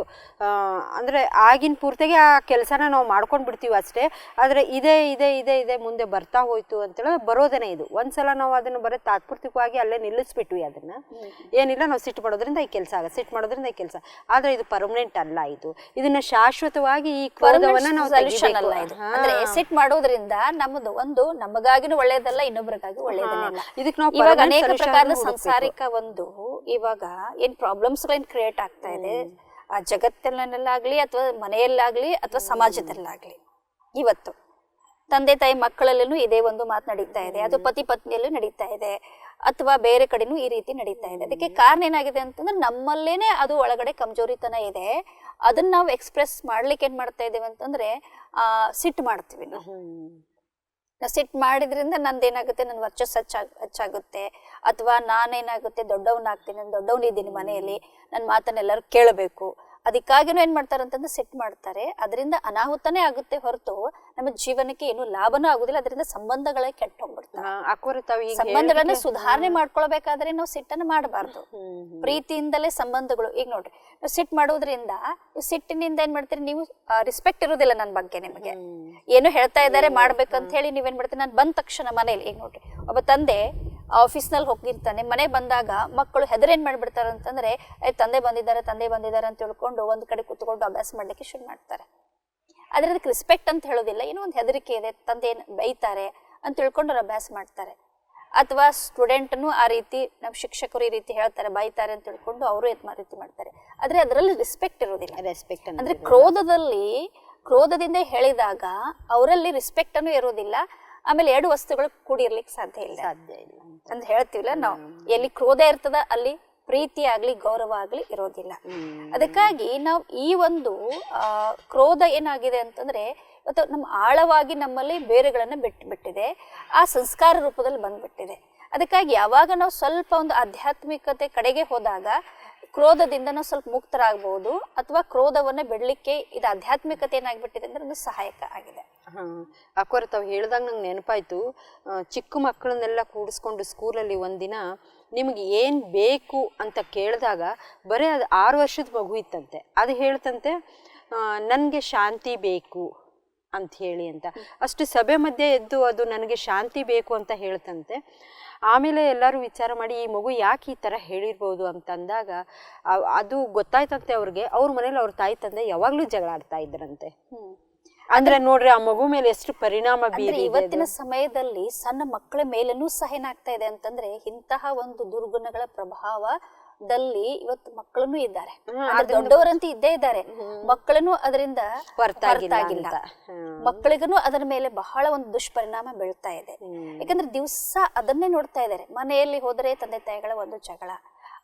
ಅಂದ್ರೆ ಆಗಿನ ಪೂರ್ತಿಗೆ ಆ ಕೆಲಸನ ನಾವು ಮಾಡ್ಕೊಂಡ್ ಬಿಡ್ತೀವಿ ಅಷ್ಟೇ. ಆದ್ರೆ ಇದೇ ಮುಂದೆ ಬರ್ತಾ ಹೋಯ್ತು ಅಂತೇಳಿ ಬರೋದೇನೆ. ಇದು ಒಂದ್ಸಲ ನಾವು ಅದನ್ನ ಬರೋ ತಾತ್ಪೂರ್ತಿಕವಾಗಿ ಅಲ್ಲೇ ನಿಲ್ಲಿಸ್ಬಿಟ್ವಿ, ಅದನ್ನ ಏನಿಲ್ಲ ನಾವು ಸಿಟ್ಟು ಮಾಡೋದ್ರಿಂದ ಈ ಕೆಲಸ ಆಗ, ಸಿಟ್ಟು ಮಾಡೋದ್ರಿಂದ ಈ ಕೆಲಸ. ಆದ್ರೆ ಇದು ಪರ್ಮನೆಂಟ್ ಅಲ್ಲ, ಇದನ್ನ ಶಾಶ್ವತವಾಗಿ ಈ ಕ್ರೋಧವನ್ನ ನಾವು ತೆಗಿಬೇಕು. ಅಂದ್ರೆ ಸಿಟ್ಟು ಮಾಡೋದ್ರಿಂದ ನಮ್ಮದು ಒಂದು ನಮಗಾಗಿನೂ ಒಳ್ಳೇದಲ್ಲ, ಇನ್ನೊಬ್ಬರಿಗಾಗಿ ಒಳ್ಳೇದಲ್ಲ. ಇದಕ್ಕೆ ನಾವು ಅನೇಕ ಪ್ರಕಾರದ ಸಂಸಾರಿಕ ಒಂದು ಇವಾಗ ಏನ್ ಪ್ರಾಬ್ಲಮ್ಸ್ ಗಳೇನ್ ಕ್ರಿಯೇಟ್ ಆಗ್ತಾ ಇದೆ ಆ ಜಗತ್ತಿನಲ್ಲಾಗ್ಲಿ ಅಥವಾ ಮನೆಯಲ್ಲಾಗ್ಲಿ ಅಥವಾ ಸಮಾಜದಲ್ಲಾಗ್ಲಿ, ಇವತ್ತು ತಂದೆ ತಾಯಿ ಮಕ್ಕಳಲ್ಲೂ ಇದೇ ಒಂದು ಮಾತು ನಡೀತಾ ಇದೆ, ಅದು ಪತಿ ಪತ್ನಿಯಲ್ಲೂ ನಡೀತಾ ಇದೆ, ಅಥವಾ ಬೇರೆ ಕಡೆನೂ ಈ ರೀತಿ ನಡೀತಾ ಇದೆ. ಅದಕ್ಕೆ ಕಾರಣ ಏನಾಗಿದೆ ಅಂತಂದ್ರೆ ನಮ್ಮಲ್ಲೇನೆ ಅದು ಒಳಗಡೆ ಕಮ್ಜೋರಿತನ ಇದೆ. ಅದನ್ನ ನಾವು ಎಕ್ಸ್ಪ್ರೆಸ್ ಮಾಡ್ಲಿಕ್ಕೆ ಏನ್ ಮಾಡ್ತಾ ಇದ್ದೇವೆ ಅಂತಂದ್ರೆ ಸಿಟ್ಟು ಮಾಡ್ತೀವಿ. ನಾವು ಸಿಟ್ಟು ಮಾಡಿದ್ರಿಂದ ನಂದೇನಾಗುತ್ತೆ, ನನ್ನ ವರ್ಚಸ್ ಹೆಚ್ಚಾಗುತ್ತೆ, ಅಥವಾ ನಾನೇನಾಗುತ್ತೆ ದೊಡ್ಡವನಾಗ್ತೀನಿ, ನಾನು ದೊಡ್ಡವನಿದ್ದೀನಿ ಮನೆಯಲ್ಲಿ, ನನ್ನ ಮಾತನ್ನೆಲ್ಲರೂ ಕೇಳಬೇಕು. ಅದಕ್ಕಾಗಿನೂ ಏನ್ ಮಾಡ್ತಾರೆ ಅಂತಂದ್ರೆ ಸಿಟ್ಟು ಮಾಡ್ತಾರೆ. ಅದರಿಂದ ಅನಾಹುತನೇ ಆಗುತ್ತೆ ಹೊರತು ನಮ್ಮ ಜೀವನಕ್ಕೆ ಏನು ಲಾಭನೂ ಆಗುದಿಲ್ಲ. ಅದರಿಂದ ಸಂಬಂಧಗಳೇ ಕೆಟ್ಟ ಹೋಗ್ಬಿಡ್ತಾರೆ. ಸಂಬಂಧಗಳನ್ನ ಸುಧಾರಣೆ ಮಾಡ್ಕೊಳ್ಬೇಕಾದ್ರೆ ನಾವು ಸಿಟ್ಟನ್ನು ಮಾಡಬಾರ್ದು. ಪ್ರೀತಿಯಿಂದಲೇ ಸಂಬಂಧಗಳು. ಈಗ ನೋಡ್ರಿ, ನಾವು ಸಿಟ್ಟು ಮಾಡೋದ್ರಿಂದ, ಸಿಟ್ಟಿನಿಂದ ಏನ್ ಮಾಡ್ತೀರಿ ನೀವು, ರೆಸ್ಪೆಕ್ಟ್ ಇರೋದಿಲ್ಲ ನನ್ನ ಬಗ್ಗೆ. ನಿಮಗೆ ಏನು ಹೇಳ್ತಾ ಇದ್ದಾರೆ ಮಾಡ್ಬೇಕಂತ ಹೇಳಿ ನೀವೇನ್ ಮಾಡ್ತೀರಿ, ನಾನು ಬಂದ ತಕ್ಷಣ ಮನೇಲಿ ಈಗ ನೋಡ್ರಿ, ಒಬ್ಬ ತಂದೆ ಆಫೀಸ್ನಲ್ಲಿ ಹೋಗಿರ್ತಾನೆ, ಮನೆ ಬಂದಾಗ ಮಕ್ಕಳು ಹೆದರೇನ್ ಮಾಡ್ಬಿಡ್ತಾರೆ ಅಂತಂದ್ರೆ ತಂದೆ ಬಂದಿದ್ದಾರೆ ಅಂತ ತಿಳ್ಕೊಂಡು ಒಂದ್ ಕಡೆ ಕುತ್ಕೊಂಡು ಅಭ್ಯಾಸ ಮಾಡ್ಲಿಕ್ಕೆ ಶುರು ಮಾಡ್ತಾರೆ. ಆದ್ರೆ ಅದಕ್ಕೆ ರೆಸ್ಪೆಕ್ಟ್ ಅಂತ ಹೇಳೋದಿಲ್ಲ, ಏನೋ ಒಂದು ಹೆದರಿಕೆ ಇದೆ, ತಂದೆ ಬೈತಾರೆ ಅಂತ ತಿಳ್ಕೊಂಡು ಅವ್ರು ಅಭ್ಯಾಸ ಮಾಡ್ತಾರೆ. ಅಥವಾ ಸ್ಟೂಡೆಂಟ್ನು ಆ ರೀತಿ, ನಮ್ಮ ಶಿಕ್ಷಕರು ಈ ರೀತಿ ಹೇಳ್ತಾರೆ ಬೈತಾರೆ ಅಂತ ತಿಳ್ಕೊಂಡು ಅವರು ರೀತಿ ಮಾಡ್ತಾರೆ. ಆದ್ರೆ ಅದರಲ್ಲಿ ರೆಸ್ಪೆಕ್ಟ್ ಇರೋದಿಲ್ಲ. ರೆಸ್ಪೆಕ್ಟ್ ಅಂದ್ರೆ ಕ್ರೋಧದಿಂದ ಹೇಳಿದಾಗ ಅವರಲ್ಲಿ ರೆಸ್ಪೆಕ್ಟ್ ಅನ್ನು ಇರೋದಿಲ್ಲ. ಆಮೇಲೆ ಎರಡು ವಸ್ತುಗಳು ಕೂಡಿರ್ಲಿಕ್ಕೆ ಸಾಧ್ಯ ಇಲ್ಲ ಅಂತ ಹೇಳ್ತೀವಲ್ಲ ನಾವು. ಎಲ್ಲಿ ಕ್ರೋಧ ಇರ್ತದ ಅಲ್ಲಿ ಪ್ರೀತಿ ಆಗ್ಲಿ ಗೌರವ ಆಗ್ಲಿ ಇರೋದಿಲ್ಲ. ಅದಕ್ಕಾಗಿ ನಾವು ಈ ಒಂದು ಕ್ರೋಧ ಏನಾಗಿದೆ ಅಂತಂದ್ರೆ ಇವತ್ತು ನಮ್ಮ ಆಳವಾಗಿ ನಮ್ಮಲ್ಲಿ ಬೇರುಗಳನ್ನ ಬಿಟ್ಟಿದೆ, ಆ ಸಂಸ್ಕಾರ ರೂಪದಲ್ಲಿ ಬಂದ್ಬಿಟ್ಟಿದೆ. ಅದಕ್ಕಾಗಿ ಯಾವಾಗ ನಾವು ಸ್ವಲ್ಪ ಒಂದು ಆಧ್ಯಾತ್ಮಿಕತೆ ಕಡೆಗೆ ಹೋದಾಗ ಕ್ರೋಧದಿಂದ ನಾವು ಸ್ವಲ್ಪ ಮುಕ್ತರಾಗಬಹುದು, ಅಥವಾ ಕ್ರೋಧವನ್ನ ಬಿಡ್ಲಿಕ್ಕೆ ಇದು ಆಧ್ಯಾತ್ಮಿಕತೆ ಏನಾಗ್ಬಿಟ್ಟಿದೆ ಅಂದ್ರೆ ಒಂದು ಸಹಾಯಕ ಆಗಿದೆ. ಅಕ್ಕೋರ ತಾವು ಹೇಳ್ದಾಗ ನಂಗೆ ನೆನಪಾಯ್ತು, ಚಿಕ್ಕ ಮಕ್ಕಳನ್ನೆಲ್ಲ ಕೂಡಿಸ್ಕೊಂಡು ಸ್ಕೂಲಲ್ಲಿ ಒಂದಿನ ನಿಮ್ಗೆ ಏನು ಬೇಕು ಅಂತ ಕೇಳಿದಾಗ ಬರೀ ಅದು 6 ವರ್ಷದ ಮಗು ಇತ್ತಂತೆ. ಅದು ಹೇಳ್ತಂತೆ ನನಗೆ ಶಾಂತಿ ಬೇಕು ಅಂತ ಹೇಳಿ ಅಂತ. ಅಷ್ಟು ಸಭೆ ಮಧ್ಯೆ ಎದ್ದು ಅದು ನನಗೆ ಶಾಂತಿ ಬೇಕು ಅಂತ ಹೇಳ್ತಂತೆ. ಆಮೇಲೆ ಎಲ್ಲರೂ ವಿಚಾರ ಮಾಡಿ ಈ ಮಗು ಯಾಕೆ ಈ ಥರ ಹೇಳಿರ್ಬೋದು ಅಂತಂದಾಗ ಅದು ಗೊತ್ತಾಯ್ತಂತೆ ಅವ್ರಿಗೆ. ಅವ್ರ ಮನೇಲಿ ಅವ್ರ ತಾಯಿ ತಂದೆ ಯಾವಾಗಲೂ ಜಗಳ ಆಡ್ತಾ ಇದ್ರಂತೆ. ಅಂದ್ರೆ ನೋಡ್ರಿ ಆ ಮಗು ಮೇಲೆ ಎಷ್ಟು ಪರಿಣಾಮ ಬೀರಿದೆ. ಇವತ್ತಿನ ಸಮಯದಲ್ಲಿ ಸಣ್ಣ ಮಕ್ಕಳ ಮೇಲೇನೂ ಸಹ ಏನಾಗ್ತಾ ಇದೆ ಅಂತಂದ್ರೆ ಇಂತಹ ಒಂದು ದುರ್ಗುಣಗಳ ಪ್ರಭಾವದಲ್ಲಿ ಇವತ್ತು ಮಕ್ಕಳನ್ನು ಇದ್ದಾರೆ. ದೊಡ್ಡವರಂತೂ ಇದ್ದೇ ಇದ್ದಾರೆ, ಮಕ್ಕಳನ್ನು ಅದರಿಂದ ಹೊರತಾಗಿಲ್ಲ. ಮಕ್ಕಳಿಗೂ ಅದರ ಮೇಲೆ ಬಹಳ ಒಂದು ದುಷ್ಪರಿಣಾಮ ಬೀಳ್ತಾ ಇದೆ. ಯಾಕಂದ್ರೆ ದಿವಸ ಅದನ್ನೇ ನೋಡ್ತಾ ಇದ್ದಾರೆ. ಮನೆಯಲ್ಲಿ ಹೋದರೆ ತಂದೆ ತಾಯಿಗಳ ಒಂದು ಜಗಳ,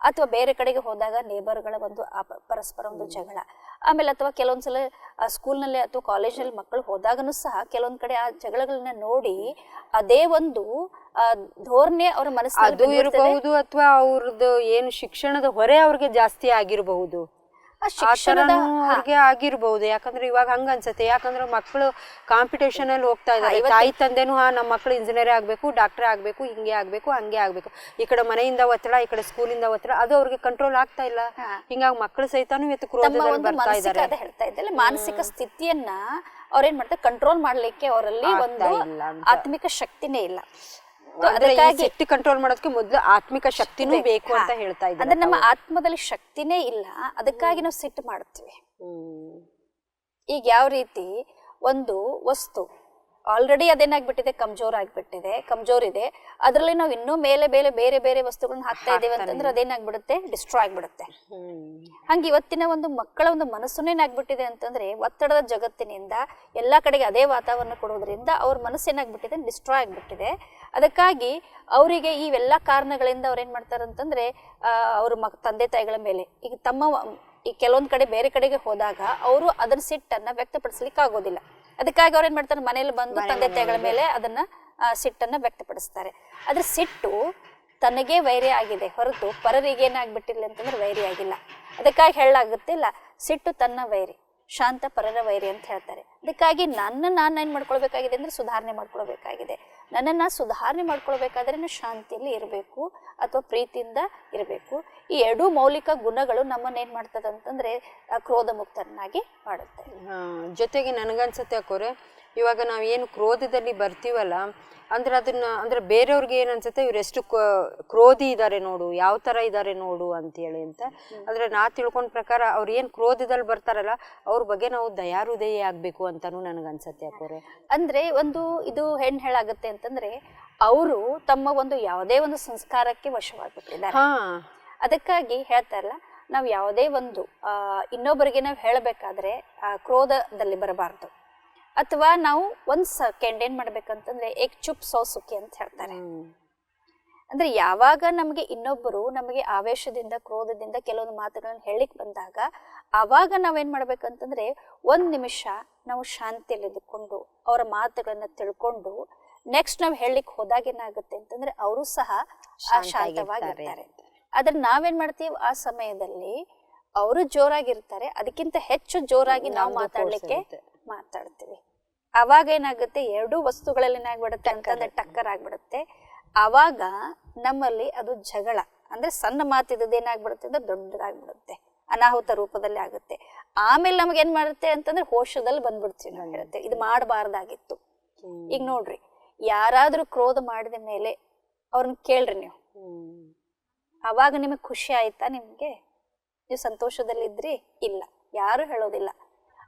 ಅಥವಾ ಬೇರೆ ಕಡೆಗೆ ಹೋದಾಗ ನೇಬರ್ಗಳ ಒಂದು ಪರಸ್ಪರ ಒಂದು ಜಗಳ. ಆಮೇಲೆ ಅಥವಾ ಕೆಲವೊಂದ್ಸಲ ಸ್ಕೂಲ್ನಲ್ಲಿ ಅಥವಾ ಕಾಲೇಜಲ್ಲಿ ಮಕ್ಕಳು ಹೋದಾಗನು ಸಹ ಕೆಲವೊಂದ್ ಕಡೆ ಆ ಜಗಳಗಳನ್ನ ನೋಡಿ ಅದೇ ಒಂದು ಧೋರಣೆ ಅವರ ಮನಸ್ಸಲ್ಲಿ ಇರಬಹುದು, ಅಥವಾ ಅವ್ರದ್ದು ಏನು ಶಿಕ್ಷಣದ ಹೊರೆ ಅವ್ರಿಗೆ ಜಾಸ್ತಿ ಆಗಿರಬಹುದು, ಅವ್ರಿಗೆ ಆಗಿರ್ಬಹುದು. ಯಾಕಂದ್ರೆ ಇವಾಗ ಹಂಗ ಅನ್ಸತ್ತೆ. ಯಾಕಂದ್ರೆ ಮಕ್ಕಳು ಕಾಂಪಿಟೇಷನ್ ಅಲ್ಲಿ ಹೋಗ್ತಾ ಇದ್ದಾರೆ. ತಾಯಿ ತಂದೆನೂ ನಮ್ಮ ಮಕ್ಕಳು ಇಂಜಿನಿಯರ್ ಆಗ್ಬೇಕು, ಡಾಕ್ಟರ್ ಆಗ್ಬೇಕು, ಹಿಂಗೆ ಆಗ್ಬೇಕು, ಹಂಗೆ ಆಗ್ಬೇಕು. ಈ ಕಡೆ ಮನೆಯಿಂದ ಒತ್ತಡ, ಈ ಕಡೆ ಸ್ಕೂಲಿಂದ ಒತ್ತಡ, ಅದು ಅವ್ರಿಗೆ ಕಂಟ್ರೋಲ್ ಆಗ್ತಾ ಇಲ್ಲ. ಹಿಂಗಾಗಿ ಮಕ್ಕಳು ಸಹಿತಾನು ಇವತ್ತು ಕ್ರೋಧದಲ್ಲಿ ಬರ್ತಾ ಇದ್ದಾರೆ. ಹೇಳ್ತಾ ಇದ್ದಾರೆ ಮಾನಸಿಕ ಸ್ಥಿತಿಯನ್ನ ಅವ್ರೇನ್ ಮಾಡ್ತಾರೆ, ಕಂಟ್ರೋಲ್ ಮಾಡ್ಲಿಕ್ಕೆ ಅವರಲ್ಲಿ ಒಂದು ಆತ್ಮಿಕ ಶಕ್ತಿನೇ ಇಲ್ಲ. ಸಿಟ್ಟು ಕಂಟ್ರೋಲ್ ಮಾಡೋದಕ್ಕೆ ಮೊದಲು ಆತ್ಮಿಕ ಶಕ್ತಿನೂ ಬೇಕು ಅಂತ ಹೇಳ್ತಾ ಇದ್ದಾರೆ. ಅಂದ್ರೆ ನಮ್ಮ ಆತ್ಮದಲ್ಲಿ ಶಕ್ತಿನೇ ಇಲ್ಲ, ಅದಕ್ಕಾಗಿ ನಾವು ಸಿಟ್ಟು ಮಾಡ್ತೀವಿ. ಈಗ ಯಾವ ರೀತಿ ಒಂದು ವಸ್ತು ಆಲ್ರೆಡಿ ಅದೇನಾಗ್ಬಿಟ್ಟಿದೆ, ಕಮ್ಜೋರ್ ಇದೆ, ಅದರಲ್ಲಿ ನಾವು ಇನ್ನೂ ಬೇರೆ ಬೇರೆ ವಸ್ತುಗಳನ್ನ ಹಾಕ್ತಾ ಇದ್ದೇವೆ ಅಂತಂದ್ರೆ ಅದೇನಾಗ್ಬಿಡುತ್ತೆ, ಡಿಸ್ಟ್ರಾಯ್ ಆಗ್ಬಿಡುತ್ತೆ. ಹಂಗೆ ಇವತ್ತಿನ ಒಂದು ಮಕ್ಕಳ ಒಂದು ಮನಸ್ಸು ಏನಾಗ್ಬಿಟ್ಟಿದೆ ಅಂತಂದ್ರೆ ಒತ್ತಡದ ಜಗತ್ತಿನಿಂದ ಎಲ್ಲಾ ಕಡೆಗೆ ಅದೇ ವಾತಾವರಣ ಕೊಡೋದ್ರಿಂದ ಅವ್ರ ಮನಸ್ಸು ಏನಾಗ್ಬಿಟ್ಟಿದೆ, ಡಿಸ್ಟ್ರಾಯ್ ಆಗ್ಬಿಟ್ಟಿದೆ. ಅದಕ್ಕಾಗಿ ಅವರಿಗೆ ಇವೆಲ್ಲ ಕಾರಣಗಳಿಂದ ಅವ್ರು ಏನ್ ಮಾಡ್ತಾರೆ ಅಂತಂದ್ರೆ ಅವ್ರ ತಂದೆ ತಾಯಿಗಳ ಮೇಲೆ ಈಗ ಕೆಲವೊಂದ್ ಕಡೆ ಬೇರೆ ಕಡೆಗೆ ಹೋದಾಗ ಅವರು ಅದನ್ನ ಸಿಟ್ಟನ್ನ ವ್ಯಕ್ತಪಡಿಸ್ಲಿಕ್ಕೆ ಆಗೋದಿಲ್ಲ. ಅದಕ್ಕಾಗಿ ಅವ್ರು ಏನ್ ಮಾಡ್ತಾರೆ, ಮನೇಲಿ ಬಂದು ತಂದೆ ತಾಯಿಗಳ ಮೇಲೆ ಅದನ್ನ ಸಿಟ್ಟನ್ನ ವ್ಯಕ್ತಪಡಿಸ್ತಾರೆ. ಅದ್ರ ಸಿಟ್ಟು ತನಗೆ ವೈರಿ ಆಗಿದೆ ಹೊರತು ಪರರಿಗೆ ಏನಾಗ್ಬಿಟ್ಟಿಲ್ಲ ಅಂತಂದ್ರೆ ವೈರಿ ಆಗಿಲ್ಲ. ಅದಕ್ಕಾಗಿ ಹೇಳಲಾಗುತ್ತೆ ಇಲ್ಲ, ಸಿಟ್ಟು ತನ್ನ ವೈರಿ, ಶಾಂತ ಪರರ ವೈರಿ ಅಂತ ಹೇಳ್ತಾರೆ. ಅದಕ್ಕಾಗಿ ನಾನು ಏನ್ ಮಾಡ್ಕೊಳ್ಬೇಕಾಗಿದೆ ಅಂದ್ರೆ ಸುಧಾರಣೆ ಮಾಡ್ಕೊಳ್ಬೇಕಾಗಿದೆ. ನನ್ನನ್ನ ಸುಧಾರಣೆ ಮಾಡ್ಕೊಳ್ಬೇಕಾದ್ರೆ ನಾನು ಶಾಂತಿಯಲ್ಲಿ ಇರಬೇಕು ಅಥವಾ ಪ್ರೀತಿಯಿಂದ ಇರಬೇಕು. ಈ 2 ಮೌಲಿಕ ಗುಣಗಳು ನಮ್ಮನ್ನ ಏನ್ ಮಾಡ್ತದೆ ಅಂತಂದ್ರೆ ಕ್ರೋಧ ಮುಕ್ತರನ್ನಾಗಿ ಮಾಡುತ್ತೆ. ಜೊತೆಗೆ ನನಗನ್ಸುತ್ತೆ ಅಕ್ಕೋರೆ, ಇವಾಗ ನಾವೇನು ಕ್ರೋಧದಲ್ಲಿ ಬರ್ತೀವಲ್ಲ ಅಂದ್ರೆ ಬೇರೆಯವ್ರಿಗೆ ಏನ್ ಅನ್ಸುತ್ತೆ, ಇವರೆಷ್ಟು ಕ್ರೋಧಿ ಇದ್ದಾರೆ ನೋಡು, ಯಾವ ತರ ಇದ್ದಾರೆ ನೋಡು ಅಂತೇಳಿ ಅಂತ. ಅಂದ್ರೆ ನಾ ತಿಳ್ಕೊಂಡ ಪ್ರಕಾರ ಅವ್ರು ಏನ್ ಕ್ರೋಧದಲ್ಲಿ ಬರ್ತಾರಲ್ಲ ಅವ್ರ ಬಗ್ಗೆ ನಾವು ದಯಾಹೃದಯ ಆಗ್ಬೇಕು ಅಂತಾನು ನನಗನ್ಸತ್ತೆ ಅಕ್ಕೋರೆ. ಅಂದ್ರೆ ಇದು ಹೆಣ್ ಹೇಳಾಗತ್ತೆ ಅಂತಂದ್ರೆ ಅವರು ತಮ್ಮ ಒಂದು ಯಾವುದೇ ಒಂದು ಸಂಸ್ಕಾರಕ್ಕೆ ವಶವಾಗಿಬಿಟ್ಟಿದ್ದಾರೆ. ಅದಕ್ಕಾಗಿ ಹೇಳ್ತಾರಲ್ಲ, ನಾವು ಯಾವುದೇ ಒಂದು ಇನ್ನೊಬ್ಬರಿಗೆ ನಾವು ಹೇಳಬೇಕಾದ್ರೆ ಕ್ರೋಧದಲ್ಲಿ ಬರಬಾರ್ದು. ಅಥವಾ ನಾವು ಒಂದ್ ಸೆಕೆಂಡ್ ಏನ್ ಮಾಡ್ಬೇಕಂತಂದ್ರೆ ಏಕ್ ಚುಪ್ ಸೌ ಸುಖಿ ಅಂತ ಹೇಳ್ತಾರೆ. ಅಂದ್ರೆ ಯಾವಾಗ ನಮಗೆ ಇನ್ನೊಬ್ಬರು ನಮಗೆ ಆವೇಶದಿಂದ ಕ್ರೋಧದಿಂದ ಕೆಲವೊಂದು ಮಾತುಗಳನ್ನ ಹೇಳಿಕ್ ಬಂದಾಗ ಆವಾಗ ನಾವೇನ್ ಮಾಡ್ಬೇಕಂತಂದ್ರೆ 1 ನಿಮಿಷ ನಾವು ಶಾಂತಿಯಲ್ಲಿ ಇದ್ಕೊಂಡು ಅವರ ಮಾತುಗಳನ್ನ ತಿಳ್ಕೊಂಡು ನೆಕ್ಸ್ಟ್ ನಾವ್ ಹೇಳಿಕ್ ಹೋದಾಗ ಏನಾಗುತ್ತೆ ಅಂತಂದ್ರೆ ಅವರು ಸಹ ಶಾಂತವಾಗಿರ್ತಾರೆ. ಆದ್ರೆ ನಾವೇನ್ ಮಾಡ್ತೀವಿ, ಆ ಸಮಯದಲ್ಲಿ ಅವರು ಜೋರಾಗಿರ್ತಾರೆ, ಅದಕ್ಕಿಂತ ಹೆಚ್ಚು ಜೋರಾಗಿ ನಾವು ಮಾತಾಡ್ತೀವಿ. ಅವಾಗ ಏನಾಗುತ್ತೆ, 2 ವಸ್ತುಗಳಲ್ಲಿ ಏನಾಗ್ಬಿಡುತ್ತೆ ಅಂತಂದ್ರೆ ಟಕ್ಕರ್ ಆಗ್ಬಿಡುತ್ತೆ. ಅವಾಗ ನಮ್ಮಲ್ಲಿ ಅದು ಜಗಳ ಅಂದ್ರೆ ಸಣ್ಣ ಮಾತಿದ್ದು ಏನಾಗ್ಬಿಡುತ್ತೆ ಅಂದ್ರೆ ದೊಡ್ಡದಾಗ್ಬಿಡುತ್ತೆ, ಅನಾಹುತ ರೂಪದಲ್ಲಿ ಆಗುತ್ತೆ. ಆಮೇಲೆ ನಮ್ಗೆ ಏನ್ ಮಾಡುತ್ತೆ ಅಂತಂದ್ರೆ ಹೋಶದಲ್ಲಿ ಬಂದ್ಬಿಡ್ತೀವಿ. ನಾವು ಹೇಳುತ್ತೆ ಇದು ಮಾಡಬಾರ್ದಾಗಿತ್ತು. ಈಗ ನೋಡ್ರಿ, ಯಾರಾದ್ರೂ ಕ್ರೋಧ ಮಾಡಿದ ಮೇಲೆ ಅವ್ರನ್ನ ಕೇಳ್ರಿ ನೀವು, ಅವಾಗ ನಿಮಗೆ ಖುಷಿ ಆಯ್ತಾ, ನೀವು ಸಂತೋಷದಲ್ಲಿದ್ರಿ? ಇಲ್ಲ, ಯಾರು ಹೇಳೋದಿಲ್ಲ.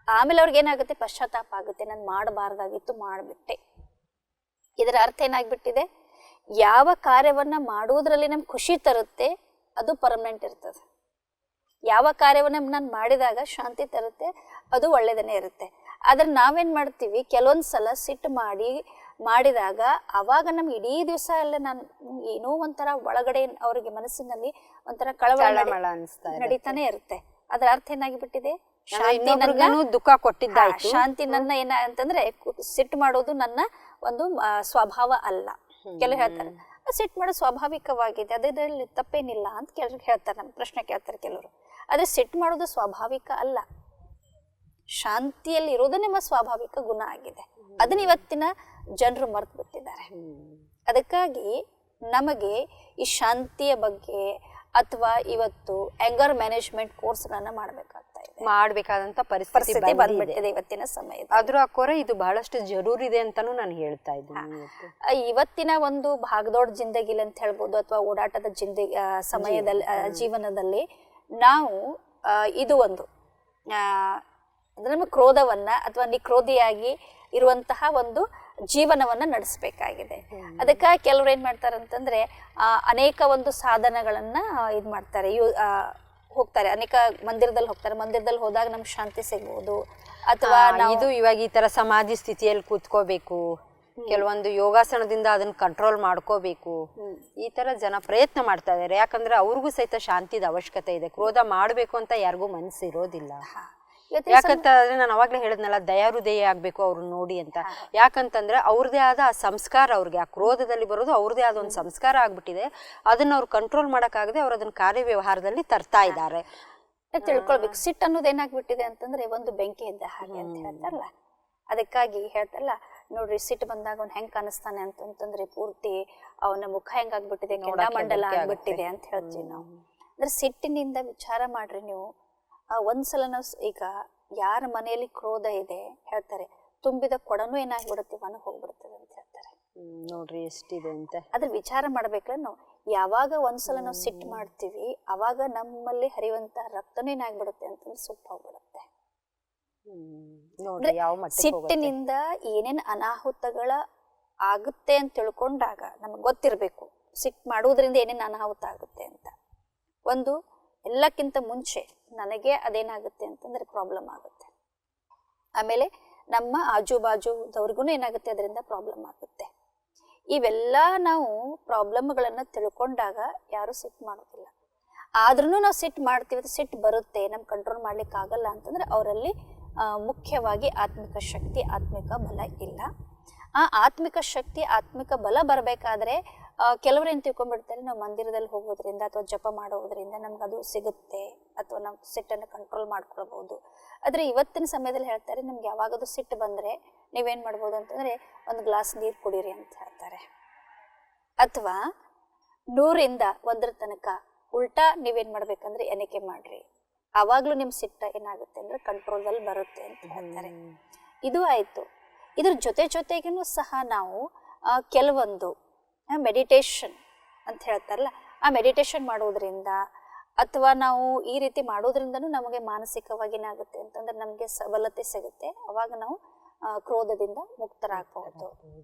ಆಮೇಲೆ ಅವ್ರಿಗೆ ಏನಾಗುತ್ತೆ, ಪಶ್ಚಾತ್ತಾಪ ಆಗುತ್ತೆ, ನಾನು ಮಾಡಬಾರ್ದಾಗಿತ್ತು, ಮಾಡಿಬಿಟ್ಟೆ. ಇದರ ಅರ್ಥ ಏನಾಗ್ಬಿಟ್ಟಿದೆ, ಯಾವ ಕಾರ್ಯವನ್ನ ಮಾಡುವುದರಲ್ಲಿ ನಮ್ಗೆ ಖುಷಿ ತರುತ್ತೆ ಅದು ಪರ್ಮನೆಂಟ್ ಇರ್ತದೆ. ಯಾವ ಕಾರ್ಯವನ್ನ ನಾನು ಮಾಡಿದಾಗ ಶಾಂತಿ ತರುತ್ತೆ ಅದು ಒಳ್ಳೇದನ್ನೇ ಇರುತ್ತೆ. ಆದ್ರೆ ನಾವೇನ್ ಮಾಡ್ತೀವಿ, ಕೆಲವೊಂದ್ಸಲ ಸಿಟ್ಟು ಮಾಡಿದಾಗ ಅವಾಗ ನಮ್ಗೆ ಇಡೀ ದಿವಸ ಎಲ್ಲ ನಾನು ಏನೋ ಒಂಥರ ಒಳಗಡೆ ಅವ್ರಿಗೆ ಮನಸ್ಸಿನಲ್ಲಿ ಒಂಥರ ಕಳವಳ ನಡೀತಾನೆ ಇರುತ್ತೆ. ಅದ್ರ ಅರ್ಥ ಏನಾಗಿಬಿಟ್ಟಿದೆ, ದುಃಖ ಕೊಟ್ಟಿದ್ದಾಯ್ತು. ಶಾಂತಿ ನನ್ನ ಅಂತಂದ್ರೆ ಸಿಟ್ಟು ಮಾಡೋದು ನನ್ನ ಒಂದು ಸ್ವಭಾವ ಅಲ್ಲ. ಕೆಲವರು ಹೇಳ್ತಾರೆ ಸಿಟ್ಟು ಮಾಡೋದು ಸ್ವಾಭಾವಿಕವಾಗಿದೆ, ಅದರಲ್ಲಿ ತಪ್ಪೇನಿಲ್ಲ ಅಂತ ಕೆಲವ್ರು ಹೇಳ್ತಾರೆ. ನಮ್ಗೆ ಪ್ರಶ್ನೆ ಕೇಳ್ತಾರೆ ಕೆಲವರು. ಆದ್ರೆ ಸಿಟ್ಟು ಮಾಡೋದು ಸ್ವಾಭಾವಿಕ ಅಲ್ಲ, ಶಾಂತಿಯಲ್ಲಿ ಇರೋದು ನಿಮ್ಮ ಸ್ವಾಭಾವಿಕ ಗುಣ ಆಗಿದೆ. ಅದನ್ನ ಇವತ್ತಿನ ಜನರು ಮರ್ತು ಬಿಟ್ಟಿದ್ದಾರೆ. ಅದಕ್ಕಾಗಿ ನಮಗೆ ಈ ಶಾಂತಿಯ ಬಗ್ಗೆ ಅಥವಾ ಇವತ್ತು ಆಂಗರ್ ಮ್ಯಾನೇಜ್ಮೆಂಟ್ ಕೋರ್ಸ್ಗಳನ್ನ ಮಾಡಬೇಕಾಗ್ತಾ ಇದೆ, ಮಾಡ್ಬೇಕಾದಂತ ಪರಿಸ್ಥಿತಿ ಪರಿಸ್ಥಿತಿ ಬಂದ್ಬಿಟ್ಟಿದೆ ಇವತ್ತಿನ ಸಮಯದಲ್ಲಿ. ಅದ್ರ ಅಕ್ಕೋರೆ ಇದು ಬಹಳಷ್ಟು ಜರೂರಿ ಇದೆ ಅಂತಾನು ನಾನು ಹೇಳ್ತಾ ಇದ್ದೀನಿ. ಇವತ್ತಿನ ಒಂದು ಭಾಗದೊಡ್ಡ ಜಿಂದಗಿಲಿ ಅಂತ ಹೇಳ್ಬೋದು, ಅಥವಾ ಓಡಾಟದ ಸಮಯದಲ್ಲಿ ಜೀವನದಲ್ಲಿ ನಾವು ಇದು ಒಂದು ನಮ್ಮ ಕ್ರೋಧವನ್ನ ಅಥವಾ ನಿಕ್ರೋಧಿಯಾಗಿ ಇರುವಂತಹ ಒಂದು ಜೀವನವನ್ನ ನಡೆಸಬೇಕಾಗಿದೆ. ಅದಕ್ಕಾಗಿ ಕೆಲವ್ರು ಏನ್ ಮಾಡ್ತಾರೆ ಅಂತಂದ್ರೆ ಅನೇಕ ಒಂದು ಸಾಧನಗಳನ್ನ ಇದ್ ಮಾಡ್ತಾರೆ, ಹೋಗ್ತಾರೆ, ಅನೇಕ ಮಂದಿರದಲ್ಲಿ ಹೋಗ್ತಾರೆ. ಮಂದಿರದಲ್ಲಿ ಹೋದಾಗ ನಮ್ಗೆ ಶಾಂತಿ ಸಿಗ್ಬೋದು, ಅಥವಾ ಇದು ಇವಾಗ ಈ ತರ ಸಮಾಧಿ ಸ್ಥಿತಿಯಲ್ಲಿ ಕೂತ್ಕೋಬೇಕು, ಕೆಲವೊಂದು ಯೋಗಾಸನದಿಂದ ಅದನ್ನ ಕಂಟ್ರೋಲ್ ಮಾಡ್ಕೋಬೇಕು, ಈ ತರ ಜನ ಪ್ರಯತ್ನ ಮಾಡ್ತಾ ಇದಾರೆ. ಯಾಕಂದ್ರೆ ಅವ್ರಿಗೂ ಸಹಿತ ಶಾಂತಿದ ಅವಶ್ಯಕತೆ ಇದೆ. ಕ್ರೋಧ ಮಾಡ್ಬೇಕು ಅಂತ ಯಾರಿಗೂ ಮನಸ್ಸು ಇರೋದಿಲ್ಲ. ಯಾಕಂತಂದ್ರೆ ನಾನು ಅವಾಗ್ಲೇ ಹೇಳಿದ್ನಲ್ಲ, ದಯಾಹೃದಯ ಆಗ್ಬೇಕು ಅವ್ರು ನೋಡಿ ಅಂತ. ಯಾಕಂತಂದ್ರೆ ಅವ್ರದೇ ಆದ ಆ ಸಂಸ್ಕಾರ, ಅವ್ರಿಗೆ ಆ ಕ್ರೋಧದಲ್ಲಿ ಬರೋದು ಅವ್ರದೇ ಆದ ಒಂದು ಸಂಸ್ಕಾರ ಆಗ್ಬಿಟ್ಟಿದೆ. ಅದನ್ನ ಅವ್ರು ಕಂಟ್ರೋಲ್ ಮಾಡಕ್ಕಾಗದೆ ಅವ್ರು ಅದನ್ನ ಕಾರ್ಯವ್ಯವಹಾರದಲ್ಲಿ ತರ್ತಾ ಇದ್ದಾರೆ. ತಿಳ್ಕೊಳ್ಬೇಕು, ಸಿಟ್ಟು ಅನ್ನೋದು ಏನಾಗ್ಬಿಟ್ಟಿದೆ ಅಂತಂದ್ರೆ ಒಂದು ಬೆಂಕಿ ಇದ್ದ ಹಾಗೆ ಅಂತ ಹೇಳ್ತಾರಲ್ಲ. ಅದಕ್ಕಾಗಿ ಹೇಳ್ತಾರಲ್ಲ, ನೋಡ್ರಿ ಸಿಟ್ಟು ಬಂದಾಗ ಅವ್ನು ಹೆಂಗ್ ಕಾಣಿಸ್ತಾನೆ ಅಂತಂದ್ರೆ ಪೂರ್ತಿ ಅವನ ಮುಖ ಹೆಂಗಾಗ್ಬಿಟ್ಟಿದೆ, ಕೆಂಡಾಮಂಡಲ ಆಗ್ಬಿಟ್ಟಿದೆ ಅಂತ ಹೇಳ್ತೀವಿ ನಾವು. ಅಂದ್ರೆ ಸಿಟ್ಟಿನಿಂದ ವಿಚಾರ ಮಾಡ್ರಿ ನೀವು. ಒಂದ್ಸಲ ನಾವು ಈಗ ಯಾರ ಮನೆಯಲ್ಲಿ ಕ್ರೋಧ ಇದೆ ಹೇಳ್ತಾರೆ, ತುಂಬಿದ ಕೊಡನೂ ಏನಾಗ್ಬಿಡುತ್ತೆ, ಮನ ಹೋಗ್ಬಿಡ್ತದೆ ಅಂತ ಹೇಳ್ತಾರೆ. ನೋಡ್ರಿ ಎಷ್ಟಿದೆ ಅಂತ. ಅದ್ರ ವಿಚಾರ ಮಾಡ್ಬೇಕಲ್ಲ ನಾವು. ಯಾವಾಗ ಒಂದ್ಸಲ ನಾವು ಸಿಟ್ಟು ಮಾಡ್ತೀವಿ ಅವಾಗ ನಮ್ಮಲ್ಲಿ ಹರಿಯುವಂತ ರಕ್ತನೂ ಏನಾಗ್ಬಿಡುತ್ತೆ ಅಂತಂದ್ರೆ ಸುಟ್ಟು ಹೋಗ್ಬಿಡುತ್ತೆ. ಸಿಟ್ಟಿನಿಂದ ಏನೇನ್ ಅನಾಹುತಗಳ ಆಗುತ್ತೆ ಅಂತ ತಿಳ್ಕೊಂಡಾಗ ನಮ್ಗೆ ಗೊತ್ತಿರ್ಬೇಕು ಸಿಟ್ಟು ಮಾಡುವುದರಿಂದ ಏನೇನ್ ಅನಾಹುತ ಆಗುತ್ತೆ ಅಂತ. ಒಂದು, ಎಲ್ಲಕ್ಕಿಂತ ಮುಂಚೆ ನನಗೆ ಅದೇನಾಗುತ್ತೆ ಅಂತಂದ್ರೆ ಪ್ರಾಬ್ಲಮ್ ಆಗುತ್ತೆ. ಆಮೇಲೆ ನಮ್ಮ ಆಜು ಬಾಜುದವ್ರಿಗೂ ಏನಾಗುತ್ತೆ, ಅದರಿಂದ ಪ್ರಾಬ್ಲಮ್ ಆಗುತ್ತೆ. ಇವೆಲ್ಲ ನಾವು ಪ್ರಾಬ್ಲಮ್ಗಳನ್ನ ತಿಳ್ಕೊಂಡಾಗ ಯಾರು ಸಿಟ್ಟು ಮಾಡೋದಿಲ್ಲ. ಆದ್ರೂ ನಾವು ಸಿಟ್ಟು ಮಾಡ್ತೀವಿ, ಸಿಟ್ಟು ಬರುತ್ತೆ, ನಮ್ ಕಂಟ್ರೋಲ್ ಮಾಡ್ಲಿಕ್ಕೆ ಆಗಲ್ಲ ಅಂತಂದ್ರೆ ಅವರಲ್ಲಿ ಮುಖ್ಯವಾಗಿ ಆತ್ಮಿಕ ಶಕ್ತಿ, ಆತ್ಮಿಕ ಬಲ ಇಲ್ಲ. ಆ ಆತ್ಮಿಕ ಶಕ್ತಿ, ಆತ್ಮಿಕ ಬಲ ಬರಬೇಕಾದ್ರೆ ಕೆಲವರು ಏನ್ ತಿಳ್ಕೊಂಡ್ಬಿಡ್ತಾರೆ, ನಾವು ಮಂದಿರದಲ್ಲಿ ಹೋಗೋದ್ರಿಂದ ಅಥವಾ ಜಪ ಮಾಡೋದ್ರಿಂದ ನಮ್ಗೆ ಅದು ಸಿಗುತ್ತೆ, ಅಥವಾ ನಾವು ಸಿಟ್ಟನ್ನು ಕಂಟ್ರೋಲ್ ಮಾಡ್ಕೊಳ್ಬಹುದು. ಆದ್ರೆ ಇವತ್ತಿನ ಸಮಯದಲ್ಲಿ ಹೇಳ್ತಾರೆ, ನಿಮ್ಗೆ ಯಾವಾಗದು ಸಿಟ್ಟು ಬಂದ್ರೆ ನೀವೇನ್ ಮಾಡ್ಬೋದು ಅಂತಂದ್ರೆ ಒಂದು ಗ್ಲಾಸ್ ನೀರು ಕುಡೀರಿ ಅಂತ ಹೇಳ್ತಾರೆ. ಅಥವಾ 100ರಿಂದ 1 ತನಕ ಉಲ್ಟಾ ನೀವೇನ್ ಮಾಡ್ಬೇಕಂದ್ರೆ ಎಣಿಕೆ ಮಾಡ್ರಿ, ಅವಾಗ್ಲೂ ನಿಮ್ ಸಿಟ್ಟ ಏನಾಗುತ್ತೆ ಅಂದ್ರೆ ಕಂಟ್ರೋಲ್ದಲ್ಲಿ ಬರುತ್ತೆ ಅಂತ ಹೇಳ್ತಾರೆ. ಇದು ಆಯ್ತು. ಇದ್ರ ಜೊತೆಗೂ ಸಹ ನಾವು ಕೆಲವೊಂದು ಮೆಡಿಟೇಷನ್ ಅಂತ ಹೇಳ್ತಾರಲ್ಲ, ಆ ಮೆಡಿಟೇಷನ್ ಮಾಡೋದ್ರಿಂದ ಅಥವಾ ನಾವು ಈ ರೀತಿ ಮಾಡೋದ್ರಿಂದನೂ ನಮಗೆ ಮಾನಸಿಕವಾಗಿ ಏನಾಗುತ್ತೆ ಅಂತಂದ್ರೆ ನಮಗೆ ಸಬಲತೆ ಸಿಗುತ್ತೆ. ಅವಾಗ ನಾವು ಕ್ರೋಧದಿಂದ ಮುಕ್ತರಾಗಬಹುದು.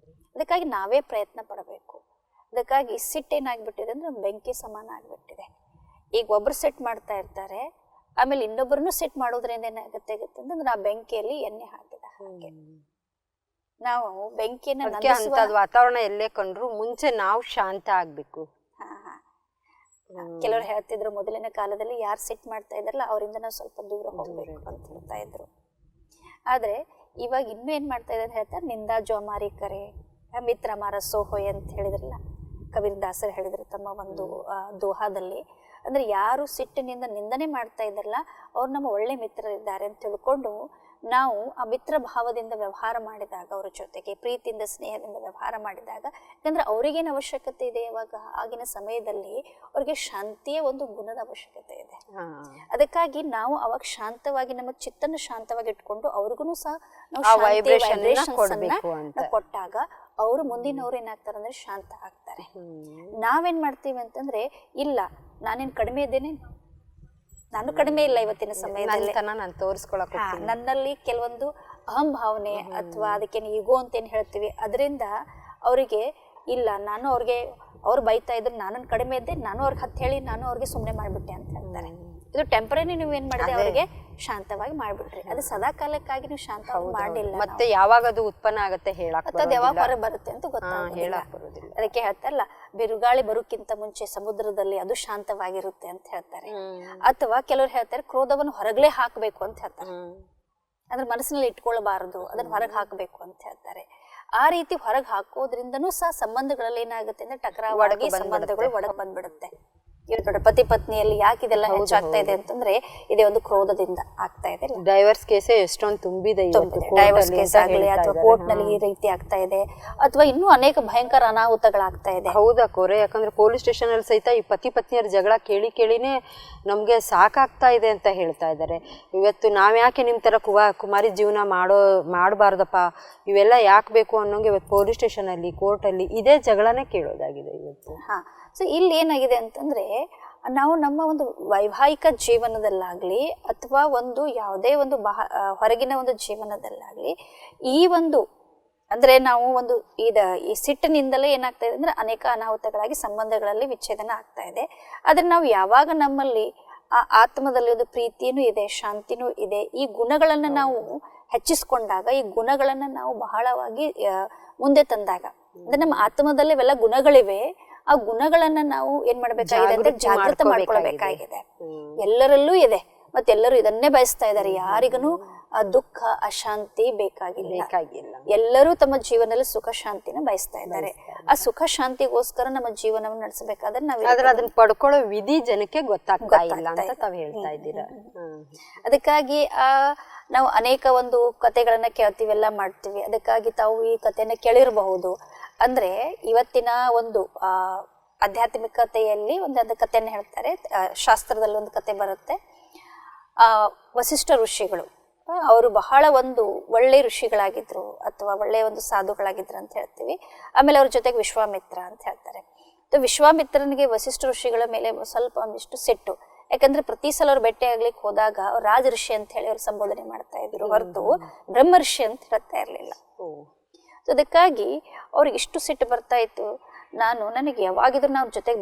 ಅದಕ್ಕಾಗಿ ನಾವೇ ಪ್ರಯತ್ನ ಪಡಬೇಕು. ಅದಕ್ಕಾಗಿ ಸಿಟ್ಟು ಏನಾಗ್ಬಿಟ್ಟಿದೆ ಅಂದ್ರೆ ಬೆಂಕಿ ಸಮಾನ ಆಗ್ಬಿಟ್ಟಿದೆ. ಈಗ ಒಬ್ರು ಸೆಟ್ ಮಾಡ್ತಾ ಇರ್ತಾರೆ, ಆಮೇಲೆ ಇನ್ನೊಬ್ಬರನ್ನು ಸೆಟ್ ಮಾಡೋದ್ರಿಂದ ಏನಾಗುತ್ತೆ ಅಂತಂದ್ರೆ ಆ ಬೆಂಕಿಯಲ್ಲಿ ಎಣ್ಣೆ ಹಾಕಿದ ಹಾಗೆ ನಾವು ಬೆಂಕಿಯನ್ನ ವಾತಾವರಣ ಎಲ್ಲೇ ಕಂಡ್ರು ಮುಂಚೆ ನಾವು ಶಾಂತ ಆಗ್ಬೇಕು. ಕೆಲವರು ಹೇಳ್ತಿದ್ರು, ಮೊದಲಿನ ಕಾಲದಲ್ಲಿ ಯಾರು ಸೆಟ್ ಮಾಡ್ತಾ ಇದ್ರಲ್ಲ ಅವರಿಂದ ನಾವು ಸ್ವಲ್ಪ ದೂರ ಹೋಗ್ಬೇಕು ಅಂತ ಹೇಳ್ತಾ ಇದ್ರು. ಆದ್ರೆ ಇವಾಗ ಇನ್ನೂ ಏನ್ ಮಾಡ್ತಾ ಇದ್ದಾರೆ ಹೇಳ್ತಾರೆ, ನಿಂದಾ ಜೋಮಾರಿ ಕರೆ ಮಿತ್ರ ಮಾರ ಸೋಹೋಯ್ ಅಂತ ಹೇಳಿದ್ರಲ್ಲ, ಕಬೀರ್ ದಾಸರು ಹೇಳಿದ್ರು ತಮ್ಮ ಒಂದು ದೋಹಾದಲ್ಲಿ. ಅಂದ್ರೆ ಯಾರು ಸಿಟ್ಟಿನಿಂದ ನಿಂದನೆ ಮಾಡ್ತಾ ಇದ್ದಾರಲ್ಲ ಅವ್ರು ನಮ್ಮ ಒಳ್ಳೆ ಮಿತ್ರರಿದ್ದಾರೆ ಅಂತ ತಿಳ್ಕೊಂಡು ನಾವು ಆ ಮಿತ್ರ ಭಾವದಿಂದ ವ್ಯವಹಾರ ಮಾಡಿದಾಗ, ಅವ್ರ ಜೊತೆಗೆ ಪ್ರೀತಿಯಿಂದ ಸ್ನೇಹದಿಂದ ವ್ಯವಹಾರ ಮಾಡಿದಾಗ, ಯಾಕಂದ್ರೆ ಅವ್ರಿಗೇನು ಅವಶ್ಯಕತೆ ಇದೆ, ಇವಾಗ ಆಗಿನ ಸಮಯದಲ್ಲಿ ಅವ್ರಿಗೆ ಶಾಂತಿಯ ಒಂದು ಗುಣದ ಅವಶ್ಯಕತೆ ಇದೆ. ಅದಕ್ಕಾಗಿ ನಾವು ಅವಾಗ ಶಾಂತವಾಗಿ ನಮ್ಮ ಚಿತ್ತನ್ನು ಶಾಂತವಾಗಿ ಇಟ್ಕೊಂಡು ಅವ್ರಿಗೂ ಸಹ ನಾವು ಕೊಟ್ಟಾಗ ಅವರು ಮುಂದಿನವ್ರು ಏನಾಗ್ತಾರೆ ಅಂದ್ರೆ ಶಾಂತ ಆಗ್ತಾರೆ. ನಾವೇನ್ ಮಾಡ್ತೀವಿ ಅಂತಂದ್ರೆ, ಇಲ್ಲ ನಾನೇನ್ ಕಡಿಮೆ ಇದ್ದೇನೆ, ನಾನು ಕಡಿಮೆ ಇಲ್ಲ ಇವತ್ತಿನ ಸಮಯದಲ್ಲಿ, ನನ್ನಲ್ಲಿ ಕೆಲವೊಂದು ಅಹಂ ಭಾವನೆ ಅಥವಾ ಅದಕ್ಕೇನು ಈಗೋ ಅಂತ ಏನ್ ಹೇಳ್ತೀವಿ, ಅದರಿಂದ ಅವರಿಗೆ ಇಲ್ಲ ನಾನು ಅವ್ರು ಬೈತಾ ಇದ್ರು, ನಾನು ಕಡಿಮೆ ಇದ್ದೆ, ನಾನು ಅವ್ರಿಗೆ ಹತ್ತು ಹೇಳಿ ನಾನು ಅವ್ರಿಗೆ ಸುಮ್ಮನೆ ಮಾಡ್ಬಿಟ್ಟೆ ಅಂತ ಹೇಳ್ತಾರೆ. ಇದು ಟೆಂಪರರಿ ನೀವು ಏನ್ ಮಾಡಿದೆ, ಅವರಿಗೆ ಶಾಂತವಾಗಿ ಮಾಡ್ಬಿಟ್ರಿ. ಅದು ಸದಾ ಕಾಲಕ್ಕಾಗಿ ನೀವು ಶಾಂತವಾಗಿ ಮಾಡಿಲ್ಲ. ಮತ್ತೆ ಯಾವಾಗ ಅದು ಉತ್ಪನ್ನ ಆಗತ್ತೆ ಅದು ಯಾವಾಗ ಹೊರ ಬರುತ್ತೆ ಅಂತ ಗೊತ್ತಾಗೋದಿಲ್ಲ. ಅದಕ್ಕೆ ಹೇಳ್ತಾರಲ್ಲ, ಬಿರುಗಾಳಿ ಬರೋಕ್ಕಿಂತ ಮುಂಚೆ ಸಮುದ್ರದಲ್ಲಿ ಅದು ಶಾಂತವಾಗಿರುತ್ತೆ ಅಂತ ಹೇಳ್ತಾರೆ. ಅಥವಾ ಕೆಲವರು ಹೇಳ್ತಾರೆ ಕ್ರೋಧವನ್ನು ಹೊರಗಡೆ ಹಾಕಬೇಕು ಅಂತ ಹೇಳ್ತಾರೆ. ಅಂದ್ರೆ ಮನಸ್ಸಿನಲ್ಲಿ ಇಟ್ಕೊಳ್ಬಾರದು, ಅದನ್ನ ಹೊರಗೆ ಹಾಕಬೇಕು ಅಂತ ಹೇಳ್ತಾರೆ. ಆ ರೀತಿ ಹೊರಗೆ ಹಾಕೋದ್ರಿಂದನೂ ಸಹ ಸಂಬಂಧಗಳಲ್ಲಿ ಏನಾಗುತ್ತೆ ಅಂದ್ರೆ ಟಕರಾವಾಗಿ ಸಂಬಂಧಗಳು ಒಳಗೆ ಬಂದ್ಬಿಡುತ್ತೆ. ಇವ್ರ ಪತಿ ಪತ್ನಿಯಲ್ಲಿ ಯಾಕೆ ಇದೆಲ್ಲ ಹೆಚ್ಚಾಗ್ತಾ ಇದೆ ಅಂತಂದ್ರೆ ಇದೇ ಒಂದು ಕ್ರೋಧದಿಂದ ಆಗ್ತಾ ಇದೆ. ಡೈವರ್ಸ್ ಕೇಸೇ ಎಷ್ಟೊಂದು ತುಂಬಿದೆ, ಡೈವರ್ಸ್ ಕೇಸ್ ಆಗಲಿ ಅಥವಾ ಕೋರ್ಟ್ ನಲ್ಲಿ ಈ ರೀತಿ ಆಗ್ತಾ ಇದೆ, ಅಥವಾ ಇನ್ನೂ ಅನೇಕ ಭಯಂಕರ ಅನಾಹುತಗಳಾಗ್ತಾ ಇದೆ. ಹೌದಾ ಕೋರೆ, ಯಾಕಂದ್ರೆ ಪೊಲೀಸ್ ಸ್ಟೇಷನ್ ಅಲ್ಲಿ ಸಹಿತ ಈ ಪತಿ ಪತ್ನಿಯರ ಜಗಳ ಕೇಳಿನೇ ನಮ್ಗೆ ಸಾಕಾಗ್ತಾ ಇದೆ ಅಂತ ಹೇಳ್ತಾ ಇದ್ದಾರೆ. ಇವತ್ತು ನಾವ್ ಯಾಕೆ ನಿಮ್ ತರ ಕುಮಾರಿ ಜೀವನ ಮಾಡಬಾರ್ದಪ್ಪ, ಇವೆಲ್ಲ ಯಾಕೆ ಬೇಕು ಅನ್ನೋಂಗೆ ಇವತ್ತು ಪೊಲೀಸ್ ಸ್ಟೇಷನ್ ಅಲ್ಲಿ ಕೋರ್ಟ್ ಅಲ್ಲಿ ಇದೇ ಜಗಳನೇ ಕೇಳೋದಾಗಿದೆ ಇವತ್ತು. ಸೊ ಇಲ್ಲಿ ಏನಾಗಿದೆ ಅಂತಂದ್ರೆ ನಾವು ನಮ್ಮ ಒಂದು ವೈವಾಹಿಕ ಜೀವನದಲ್ಲಾಗ್ಲಿ ಅಥವಾ ಒಂದು ಯಾವುದೇ ಒಂದು ಹೊರಗಿನ ಒಂದು ಜೀವನದಲ್ಲಾಗ್ಲಿ ಈ ಒಂದು ಅಂದ್ರೆ ನಾವು ಒಂದು ಈ ಸಿಟ್ಟಿನಿಂದಲೇ ಏನಾಗ್ತಾ ಇದೆ ಅಂದ್ರೆ ಅನೇಕ ಅನಾಹುತಗಳಾಗಿ ಸಂಬಂಧಗಳಲ್ಲಿ ವಿಚ್ಛೇದನ ಆಗ್ತಾ ಇದೆ. ಆದ್ರೆ ನಾವು ಯಾವಾಗ ನಮ್ಮಲ್ಲಿ ಆ ಆತ್ಮದಲ್ಲಿ ಒಂದು ಪ್ರೀತಿನೂ ಇದೆ, ಶಾಂತಿನೂ ಇದೆ, ಈ ಗುಣಗಳನ್ನ ನಾವು ಹೆಚ್ಚಿಸ್ಕೊಂಡಾಗ, ಈ ಗುಣಗಳನ್ನ ನಾವು ಬಹಳವಾಗಿ ಮುಂದೆ ತಂದಾಗ, ಅಂದ್ರೆ ನಮ್ಮ ಆತ್ಮದಲ್ಲಿ ಇವೆಲ್ಲ ಗುಣಗಳಿವೆ, ಆ ಗುಣಗಳನ್ನ ನಾವು ಏನ್ ಮಾಡ್ಬೇಕಾಗಿದೆ ಅಂದ್ರೆ ಜಾಗೃತ ಮಾಡ್ಕೊಳ್ಬೇಕಾಗಿದೆ. ಎಲ್ಲರಲ್ಲೂ ಇದೆ, ಮತ್ತೆ ಎಲ್ಲರೂ ಇದನ್ನೇ ಬಯಸ್ತಾ ಇದ್ದಾರೆ. ಯಾರಿಗೂ ದುಃಖ ಅಶಾಂತಿ ಬೇಕಾಗಿಲ್ಲ. ಎಲ್ಲರೂ ತಮ್ಮ ಜೀವನದಲ್ಲಿ ಸುಖ ಶಾಂತಿನ ಬಯಸ್ತಾ ಇದ್ದಾರೆ. ಆ ಸುಖ ಶಾಂತಿಗೋಸ್ಕರ ನಮ್ಮ ಜೀವನವನ್ನು ನಡೆಸಬೇಕಾದ್ರೆ ನಾವು ಅದನ್ನ ಪಡ್ಕೊಳ್ಳೋ ವಿಧಿ ಜನಕ್ಕೆ ಗೊತ್ತಾಗ್ತಾ ಇಲ್ಲ ಅಂತ ತಾವ್ ಹೇಳ್ತಾ ಇದ್ದೀರಾ. ಅದಕ್ಕಾಗಿ ನಾವು ಅನೇಕ ಒಂದು ಕಥೆಗಳನ್ನ ಕೇಳ್ತೀವಿ, ಎಲ್ಲ ಮಾಡ್ತೀವಿ. ಅದಕ್ಕಾಗಿ ತಾವು ಈ ಕಥೆಯನ್ನ ಕೇಳಿರಬಹುದು. ಅಂದ್ರೆ ಇವತ್ತಿನ ಒಂದು ಆಧ್ಯಾತ್ಮಿಕತೆಯಲ್ಲಿ ಒಂದು ಕಥೆಯನ್ನು ಹೇಳ್ತಾರೆ. ಶಾಸ್ತ್ರದಲ್ಲಿ ಒಂದು ಕತೆ ಬರುತ್ತೆ. ವಸಿಷ್ಠ ಋಷಿಗಳು ಅವರು ಬಹಳ ಒಂದು ಒಳ್ಳೆ ಋಷಿಗಳಾಗಿದ್ರು ಅಥವಾ ಒಳ್ಳೆಯ ಒಂದು ಸಾಧುಗಳಾಗಿದ್ರು ಅಂತ ಹೇಳ್ತೀವಿ. ಆಮೇಲೆ ಅವ್ರ ಜೊತೆಗೆ ವಿಶ್ವಾಮಿತ್ರ ಅಂತ ಹೇಳ್ತಾರೆ. ವಿಶ್ವಾಮಿತ್ರನಿಗೆ ವಸಿಷ್ಠ ಋಷಿಗಳ ಮೇಲೆ ಸ್ವಲ್ಪ ಒಂದಿಷ್ಟು ಸಿಟ್ಟು. ಯಾಕಂದ್ರೆ ಪ್ರತಿ ಸಲ ಅವ್ರು ಭೇಟಿ ಆಗ್ಲಿಕ್ಕೆ ಹೋದಾಗ ರಾಜ ಋಷಿ ಅಂತ ಹೇಳಿ ಅವ್ರು ಸಂಬೋಧನೆ ಮಾಡ್ತಾ ಇದ್ರು, ಹೊರತು ಬ್ರಹ್ಮ ಋಷಿ ಅಂತ ಹೇಳ್ತಾ ಇರ್ಲಿಲ್ಲ. ಅದಕ್ಕಾಗಿ ಅವ್ರಿಗೆ ಇಷ್ಟು ಸಿಟ್ಟು ಬರ್ತಾ ಇತ್ತು. ನನಗೆ ಯಾವಾಗಿದ್ರು ನಾವು ಜೊತೆಗೆ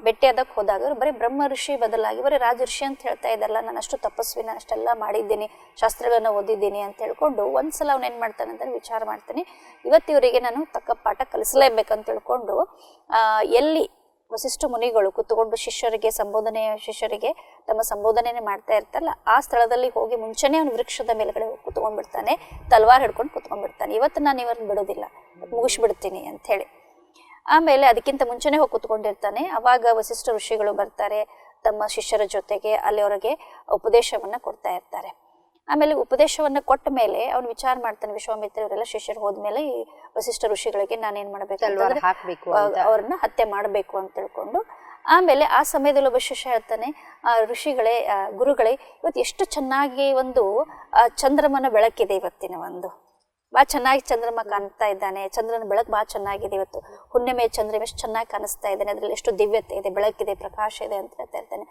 ಭೇಟಿಯಾದಕ್ಕೆ ಹೋದಾಗ ಬರೀ ಬ್ರಹ್ಮ ಋಷಿ ಬದಲಾಗಿ ಬರೀ ರಾಜ ಋಷಿ ಅಂತ ಹೇಳ್ತಾ ಇದ್ದಲ್ಲ, ನಾನು ಅಷ್ಟು ತಪಸ್ವಿ, ನಾನು ಅಷ್ಟೆಲ್ಲ ಮಾಡಿದ್ದೀನಿ, ಶಾಸ್ತ್ರಗಳನ್ನ ಓದಿದ್ದೀನಿ ಅಂತ ಹೇಳ್ಕೊಂಡು ಒಂದ್ಸಲ ಅವ್ನು ಏನು ಮಾಡ್ತಾನೆ ಅಂತ ವಿಚಾರ ಮಾಡ್ತಾನೆ. ಇವತ್ತು ಇವರಿಗೆ ನಾನು ತಕ್ಕ ಪಾಠ ಕಲಿಸಲೇಬೇಕಂತ ತಿಳ್ಕೊಂಡು ಎಲ್ಲಿ ವಸಿಷ್ಠ ಮುನಿಗಳು ಕೂತ್ಕೊಂಡು ಶಿಷ್ಯರಿಗೆ ತಮ್ಮ ಸಂಬೋಧನೆ ಮಾಡ್ತಾ ಇರ್ತಾರಲ್ಲ, ಆ ಸ್ಥಳದಲ್ಲಿ ಹೋಗಿ ಮುಂಚೆನೆ ಅವನು ವೃಕ್ಷದ ಮೇಲ್ಗಡೆ ಕೂತ್ಕೊಂಡ್ಬಿಡ್ತಾನೆ, ತಲ್ವಾರ್ ಹಿಡ್ಕೊಂಡು ಕೂತ್ಕೊಂಡ್ಬಿಡ್ತಾನೆ. ಇವತ್ತು ನಾನು ಇವ್ರನ್ನ ಬಿಡೋದಿಲ್ಲ, ಮುಗಿಸ್ಬಿಡ್ತೀನಿ ಅಂತ ಹೇಳಿ. ಆಮೇಲೆ ಅದಕ್ಕಿಂತ ಮುಂಚೆನೆ ಹೋಗಿ ಕೂತ್ಕೊಂಡಿರ್ತಾನೆ. ಅವಾಗ ವಸಿಷ್ಠ ಋಷಿಗಳು ಬರ್ತಾರೆ, ತಮ್ಮ ಶಿಷ್ಯರ ಜೊತೆಗೆ ಅಲ್ಲಿ ಅವರಿಗೆ ಉಪದೇಶವನ್ನ ಕೊಡ್ತಾ ಇರ್ತಾರೆ. ಆಮೇಲೆ ಉಪದೇಶವನ್ನ ಕೊಟ್ಟ ಮೇಲೆ ಅವನು ವಿಚಾರ ಮಾಡ್ತಾನೆ, ವಿಶ್ವಾಮಿತ್ರ ಇವರೆಲ್ಲ ಶಿಷ್ಯರು ಹೋದ್ಮೇಲೆ ಈ ವಸಿಷ್ಠ ಋಷಿಗಳಿಗೆ ನಾನೇನ್ ಮಾಡ್ಬೇಕು, ಅವ್ರನ್ನ ಹತ್ಯೆ ಮಾಡ್ಬೇಕು ಅಂತ ತಿಳ್ಕೊಂಡು. ಆಮೇಲೆ ಆ ಸಮಯದಲ್ಲಿ ಒಬ್ಬ ಶಿಷ್ಯ ಹೇಳ್ತಾನೆ, ಗುರುಗಳೇ ಇವತ್ತು ಎಷ್ಟು ಚೆನ್ನಾಗಿ ಒಂದು ಚಂದ್ರಮನ ಬೆಳಕಿದೆ, ಇವತ್ತಿನ ಒಂದು ಭಾಳ ಚೆನ್ನಾಗಿ ಚಂದ್ರಮ ಕಾಣ್ತಾ ಇದ್ದಾನೆ, ಚಂದ್ರನ ಬೆಳಕು ಭಾಳ ಚೆನ್ನಾಗಿದೆ, ಇವತ್ತು ಹುಣ್ಣಿಮೆ ಚಂದ್ರಮ ಎಷ್ಟು ಚೆನ್ನಾಗಿ ಕಾಣಿಸ್ತಾ ಇದ್ದಾನೆ, ಅದ್ರಲ್ಲಿ ಎಷ್ಟು ದಿವ್ಯತೆ ಇದೆ, ಬೆಳಕಿದೆ, ಪ್ರಕಾಶ ಇದೆ ಅಂತ ಹೇಳ್ತಾ ಇರ್ತಾನೆ.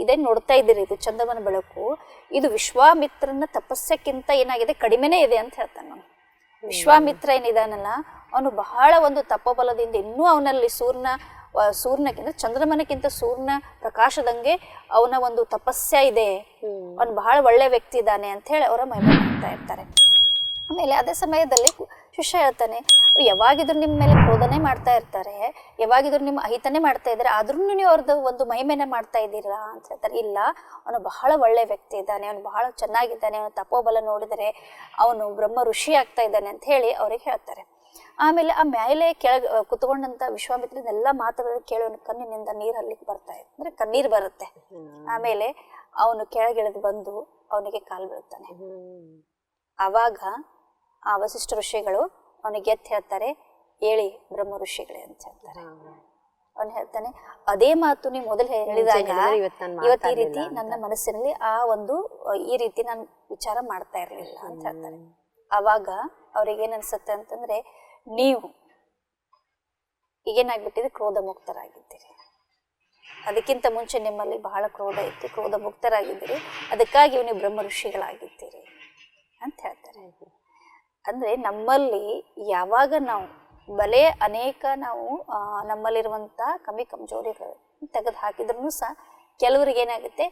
ಇದೇನ್ ನೋಡ್ತಾ ಇದ್ದೀರಿ, ಇದು ಚಂದ್ರಮನ ಬೆಳಕು, ಇದು ವಿಶ್ವಾಮಿತ್ರನ ತಪಸ್ಸಕ್ಕಿಂತ ಏನಾಗಿದೆ, ಕಡಿಮೆನೇ ಇದೆ ಅಂತ ಹೇಳ್ತಾನೆ ಅವನು. ವಿಶ್ವಾಮಿತ್ರ ಏನಿದಾನಲ್ಲ, ಅವನು ಬಹಳ ಒಂದು ತಪೋಬಲದಿಂದ ಇನ್ನೂ ಅವನಲ್ಲಿ ಸೂರ್ಯನಕ್ಕಿಂತ ಚಂದ್ರಮನಕ್ಕಿಂತ ಸೂರ್ಯನ ಪ್ರಕಾಶದಂಗೆ ಅವನ ಒಂದು ತಪಸ್ಯ ಇದೆ, ಅವನು ಬಹಳ ಒಳ್ಳೆ ವ್ಯಕ್ತಿ ಇದ್ದಾನೆ ಅಂತ ಹೇಳಿ ಅವರ ಮಹಿಮೆ ಮಾಡ್ತಾ ಇರ್ತಾರೆ. ಆಮೇಲೆ ಅದೇ ಸಮಯದಲ್ಲಿ ಶಿಷ್ಯ ಹೇಳ್ತಾನೆ, ಯಾವಾಗಿದ್ರು ನಿಮ್ಮ ಮೇಲೆ ಕ್ರೋಧನೆ ಮಾಡ್ತಾ ಇರ್ತಾರೆ, ಯಾವಾಗಿದ್ರು ನಿಮ್ಮ ಅಹಿತನೆ ಮಾಡ್ತಾ ಇದ್ದಾರೆ, ಆದ್ರೂ ನೀವು ಅವ್ರದ್ದು ಒಂದು ಮಹಿಮೆನೆ ಮಾಡ್ತಾ ಇದ್ದೀರಾ ಅಂತ ಹೇಳ್ತಾರೆ. ಇಲ್ಲ, ಅವನು ಬಹಳ ಒಳ್ಳೆ ವ್ಯಕ್ತಿ ಇದ್ದಾನೆ, ಅವನು ಬಹಳ ಚೆನ್ನಾಗಿದ್ದಾನೆ, ಅವನು ತಪೋಬಲ ನೋಡಿದರೆ ಅವನು ಬ್ರಹ್ಮ ಋಷಿ ಆಗ್ತಾ ಇದ್ದಾನೆ ಅಂತ ಹೇಳಿ ಅವ್ರಿಗೆ ಹೇಳ್ತಾರೆ. ಆಮೇಲೆ ಆ ಮೇಲೆ ಕೆಳಗೆ ಕುತ್ಕೊಂಡಂತ ವಿಶ್ವಾಮಿತ್ರನೆಲ್ಲ ಮಾತುಗಳನ್ನು ಕೇಳಿ ಅವನ ಕಣ್ಣಿನಿಂದ ನೀರು ಹಲ್ಲಿಕ್ಕೆ ಬರ್ತಾ ಇದೆ, ಅಂದ್ರೆ ಕಣ್ಣೀರು ಬರುತ್ತೆ. ಆಮೇಲೆ ಅವನು ಕೆಳಗಿಳಿದು ಬಂದು ಅವನಿಗೆ ಕಾಲು ಬೀಳ್ತಾನೆ. ಆವಾಗ ಆ ವಸಿಷ್ಠ ಋಷಿಗಳು ಅವನಿಗೆ ಎತ್ತು ಹೇಳ್ತಾರೆ, ಹೇಳಿ ಬ್ರಹ್ಮ ಋಷಿಗಳೇ ಅಂತ ಹೇಳ್ತಾರೆ. ಅವನು ಹೇಳ್ತಾನೆ, ಅದೇ ಮಾತು ನೀವು ಮೊದಲು ಹೇಳಿದಾಗ ಇವತ್ತು ಈ ರೀತಿ ನನ್ನ ಮನಸ್ಸಿನಲ್ಲಿ ಈ ರೀತಿ ನಾನು ವಿಚಾರ ಮಾಡ್ತಾ ಇರ್ಲಿಲ್ಲ ಅಂತ ಹೇಳ್ತಾರೆ. ಆವಾಗ ಅವ್ರಿಗೆ ಏನ್ ಅನ್ಸುತ್ತೆ ಅಂತಂದ್ರೆ, ನೀವು ಈಗೇನಾಗ್ಬಿಟ್ಟಿದೆ, ಕ್ರೋಧ ಮುಕ್ತರಾಗಿದ್ದೀರಿ. ಅದಕ್ಕಿಂತ ಮುಂಚೆ ನಿಮ್ಮಲ್ಲಿ ಬಹಳ ಕ್ರೋಧ ಇತ್ತು, ಕ್ರೋಧ ಮುಕ್ತರಾಗಿದ್ದೀರಿ, ಅದಕ್ಕಾಗಿ ನೀವು ಬ್ರಹ್ಮ ಋಷಿಗಳಾಗಿದ್ದೀರಿ ಅಂತ ಹೇಳ್ತಾರೆ. ಅಂದ್ರೆ ನಮ್ಮಲ್ಲಿ ಯಾವಾಗ ನಾವು ನಾವು ನಮ್ಮಲ್ಲಿರುವಂತ ಕಮ್ಮಿ ಕಮಜೋರಿಗಳು ತೆಗೆದು ಹಾಕಿದ್ರು ಸಹ ಕೆಲವರಿಗೆ ಏನಾಗುತ್ತೆ,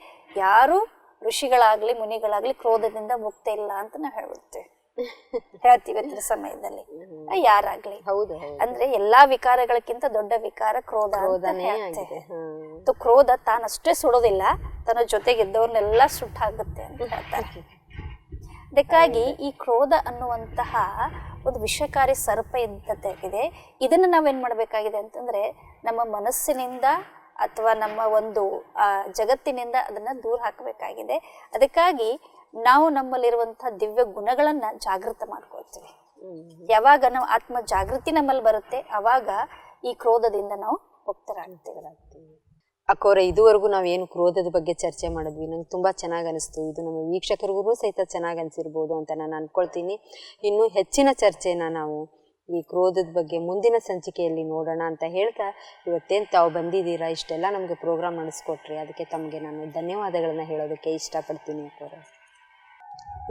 ಯಾರು ಋಷಿಗಳಾಗ್ಲಿ ಮುನಿಗಳಾಗ್ಲಿ ಕ್ರೋಧದಿಂದ ಮುಕ್ತ ಇಲ್ಲ ಅಂತ ನಾವು ಹೇಳ್ಬಿಡ್ತೇವೆ, ಹೇಳ್ತೀವಿ ಇವತ್ತಿನ ಸಮಯದಲ್ಲಿ. ಯಾರಾಗ್ಲಿ ಅಂದ್ರೆ ಎಲ್ಲಾ ವಿಕಾರಗಳಕ್ಕಿಂತ ದೊಡ್ಡ ವಿಕಾರ ಕ್ರೋಧ. ಕ್ರೋಧ ತಾನಷ್ಟೇ ಸುಡೋದಿಲ್ಲ, ತನ್ನ ಜೊತೆಗಿದ್ದವ್ರನ್ನೆಲ್ಲ ಸುಟ್ಟಾಗುತ್ತೆ ಅಂತ ಹೇಳ್ತಾರೆ. ಅದಕ್ಕಾಗಿ ಈ ಕ್ರೋಧ ಅನ್ನುವಂತಹ ಒಂದು ವಿಷಕಾರಿ ಸರ್ಪ ಇದ್ದಂತಾಗಿದೆ. ಇದನ್ನ ನಾವೇನ್ ಮಾಡ್ಬೇಕಾಗಿದೆ ಅಂತಂದ್ರೆ, ನಮ್ಮ ಮನಸ್ಸಿನಿಂದ ಅಥವಾ ನಮ್ಮ ಒಂದು ಜಗತ್ತಿನಿಂದ ಅದನ್ನು ದೂರ ಹಾಕಬೇಕಾಗಿದೆ. ಅದಕ್ಕಾಗಿ ನಾವು ನಮ್ಮಲ್ಲಿರುವಂಥ ದಿವ್ಯ ಗುಣಗಳನ್ನು ಜಾಗೃತ ಮಾಡ್ಕೊಳ್ತೀವಿ. ಯಾವಾಗ ನಾವು ಆತ್ಮ ಜಾಗೃತಿ ನಮ್ಮಲ್ಲಿ ಬರುತ್ತೆ ಆವಾಗ ಈ ಕ್ರೋಧದಿಂದ ನಾವು ಮುಕ್ತರಾಗ್ತೀವಿ. ಅಕ್ಕೋರೆ, ಇದುವರೆಗೂ ನಾವೇನು ಕ್ರೋಧದ ಬಗ್ಗೆ ಚರ್ಚೆ ಮಾಡಿದ್ವಿ, ನಂಗೆ ತುಂಬ ಚೆನ್ನಾಗಿ ಅನಿಸ್ತು. ಇದು ನಮ್ಮ ವೀಕ್ಷಕರಿಗೂ ಸಹಿತ ಚೆನ್ನಾಗಿ ಅನಿಸಿರ್ಬೋದು ಅಂತ ನಾನು ಅಂದ್ಕೊಳ್ತೀನಿ. ಇನ್ನೂ ಹೆಚ್ಚಿನ ಚರ್ಚೆನ ನಾವು ಈ ಕ್ರೋಧದ ಬಗ್ಗೆ ಮುಂದಿನ ಸಂಚಿಕೆಯಲ್ಲಿ ನೋಡೋಣ ಅಂತ ಹೇಳ್ತಾ, ಇವತ್ತೇನು ತಾವು ಬಂದಿದ್ದೀರಾ, ಇಷ್ಟೆಲ್ಲ ನಮಗೆ ಪ್ರೋಗ್ರಾಮ್ ನಡೆಸ್ಕೊಟ್ರಿ, ಅದಕ್ಕೆ ತಮಗೆ ನಾನು ಧನ್ಯವಾದಗಳನ್ನ ಹೇಳೋದಕ್ಕೆ ಇಷ್ಟಪಡ್ತೀನಿ ಅಕ್ಕೋರೆ.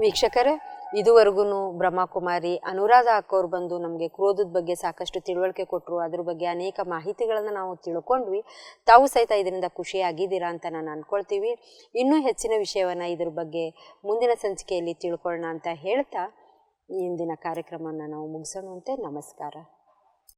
ವೀಕ್ಷಕರೇ, ಇದುವರೆಗೂ ಬ್ರಹ್ಮಕುಮಾರಿ ಅನುರಾಧ ಅಕ್ಕೋರು ಬಂದು ನಮಗೆ ಕ್ರೋಧದ ಬಗ್ಗೆ ಸಾಕಷ್ಟು ತಿಳುವಳಿಕೆ ಕೊಟ್ಟರು. ಅದ್ರ ಬಗ್ಗೆ ಅನೇಕ ಮಾಹಿತಿಗಳನ್ನು ನಾವು ತಿಳ್ಕೊಂಡ್ವಿ. ತಾವು ಸಹಿತ ಇದರಿಂದ ಖುಷಿಯಾಗಿದ್ದೀರಾ ಅಂತ ನಾನು ಅಂದ್ಕೊಳ್ತೀವಿ. ಇನ್ನೂ ಹೆಚ್ಚಿನ ವಿಷಯವನ್ನು ಇದ್ರ ಬಗ್ಗೆ ಮುಂದಿನ ಸಂಚಿಕೆಯಲ್ಲಿ ತಿಳ್ಕೊಳ್ಳೋಣ ಅಂತ ಹೇಳ್ತಾ ಇಂದಿನ ಕಾರ್ಯಕ್ರಮವನ್ನು ನಾವು ಮುಗಿಸೋಣಂತೆ. ನಮಸ್ಕಾರ.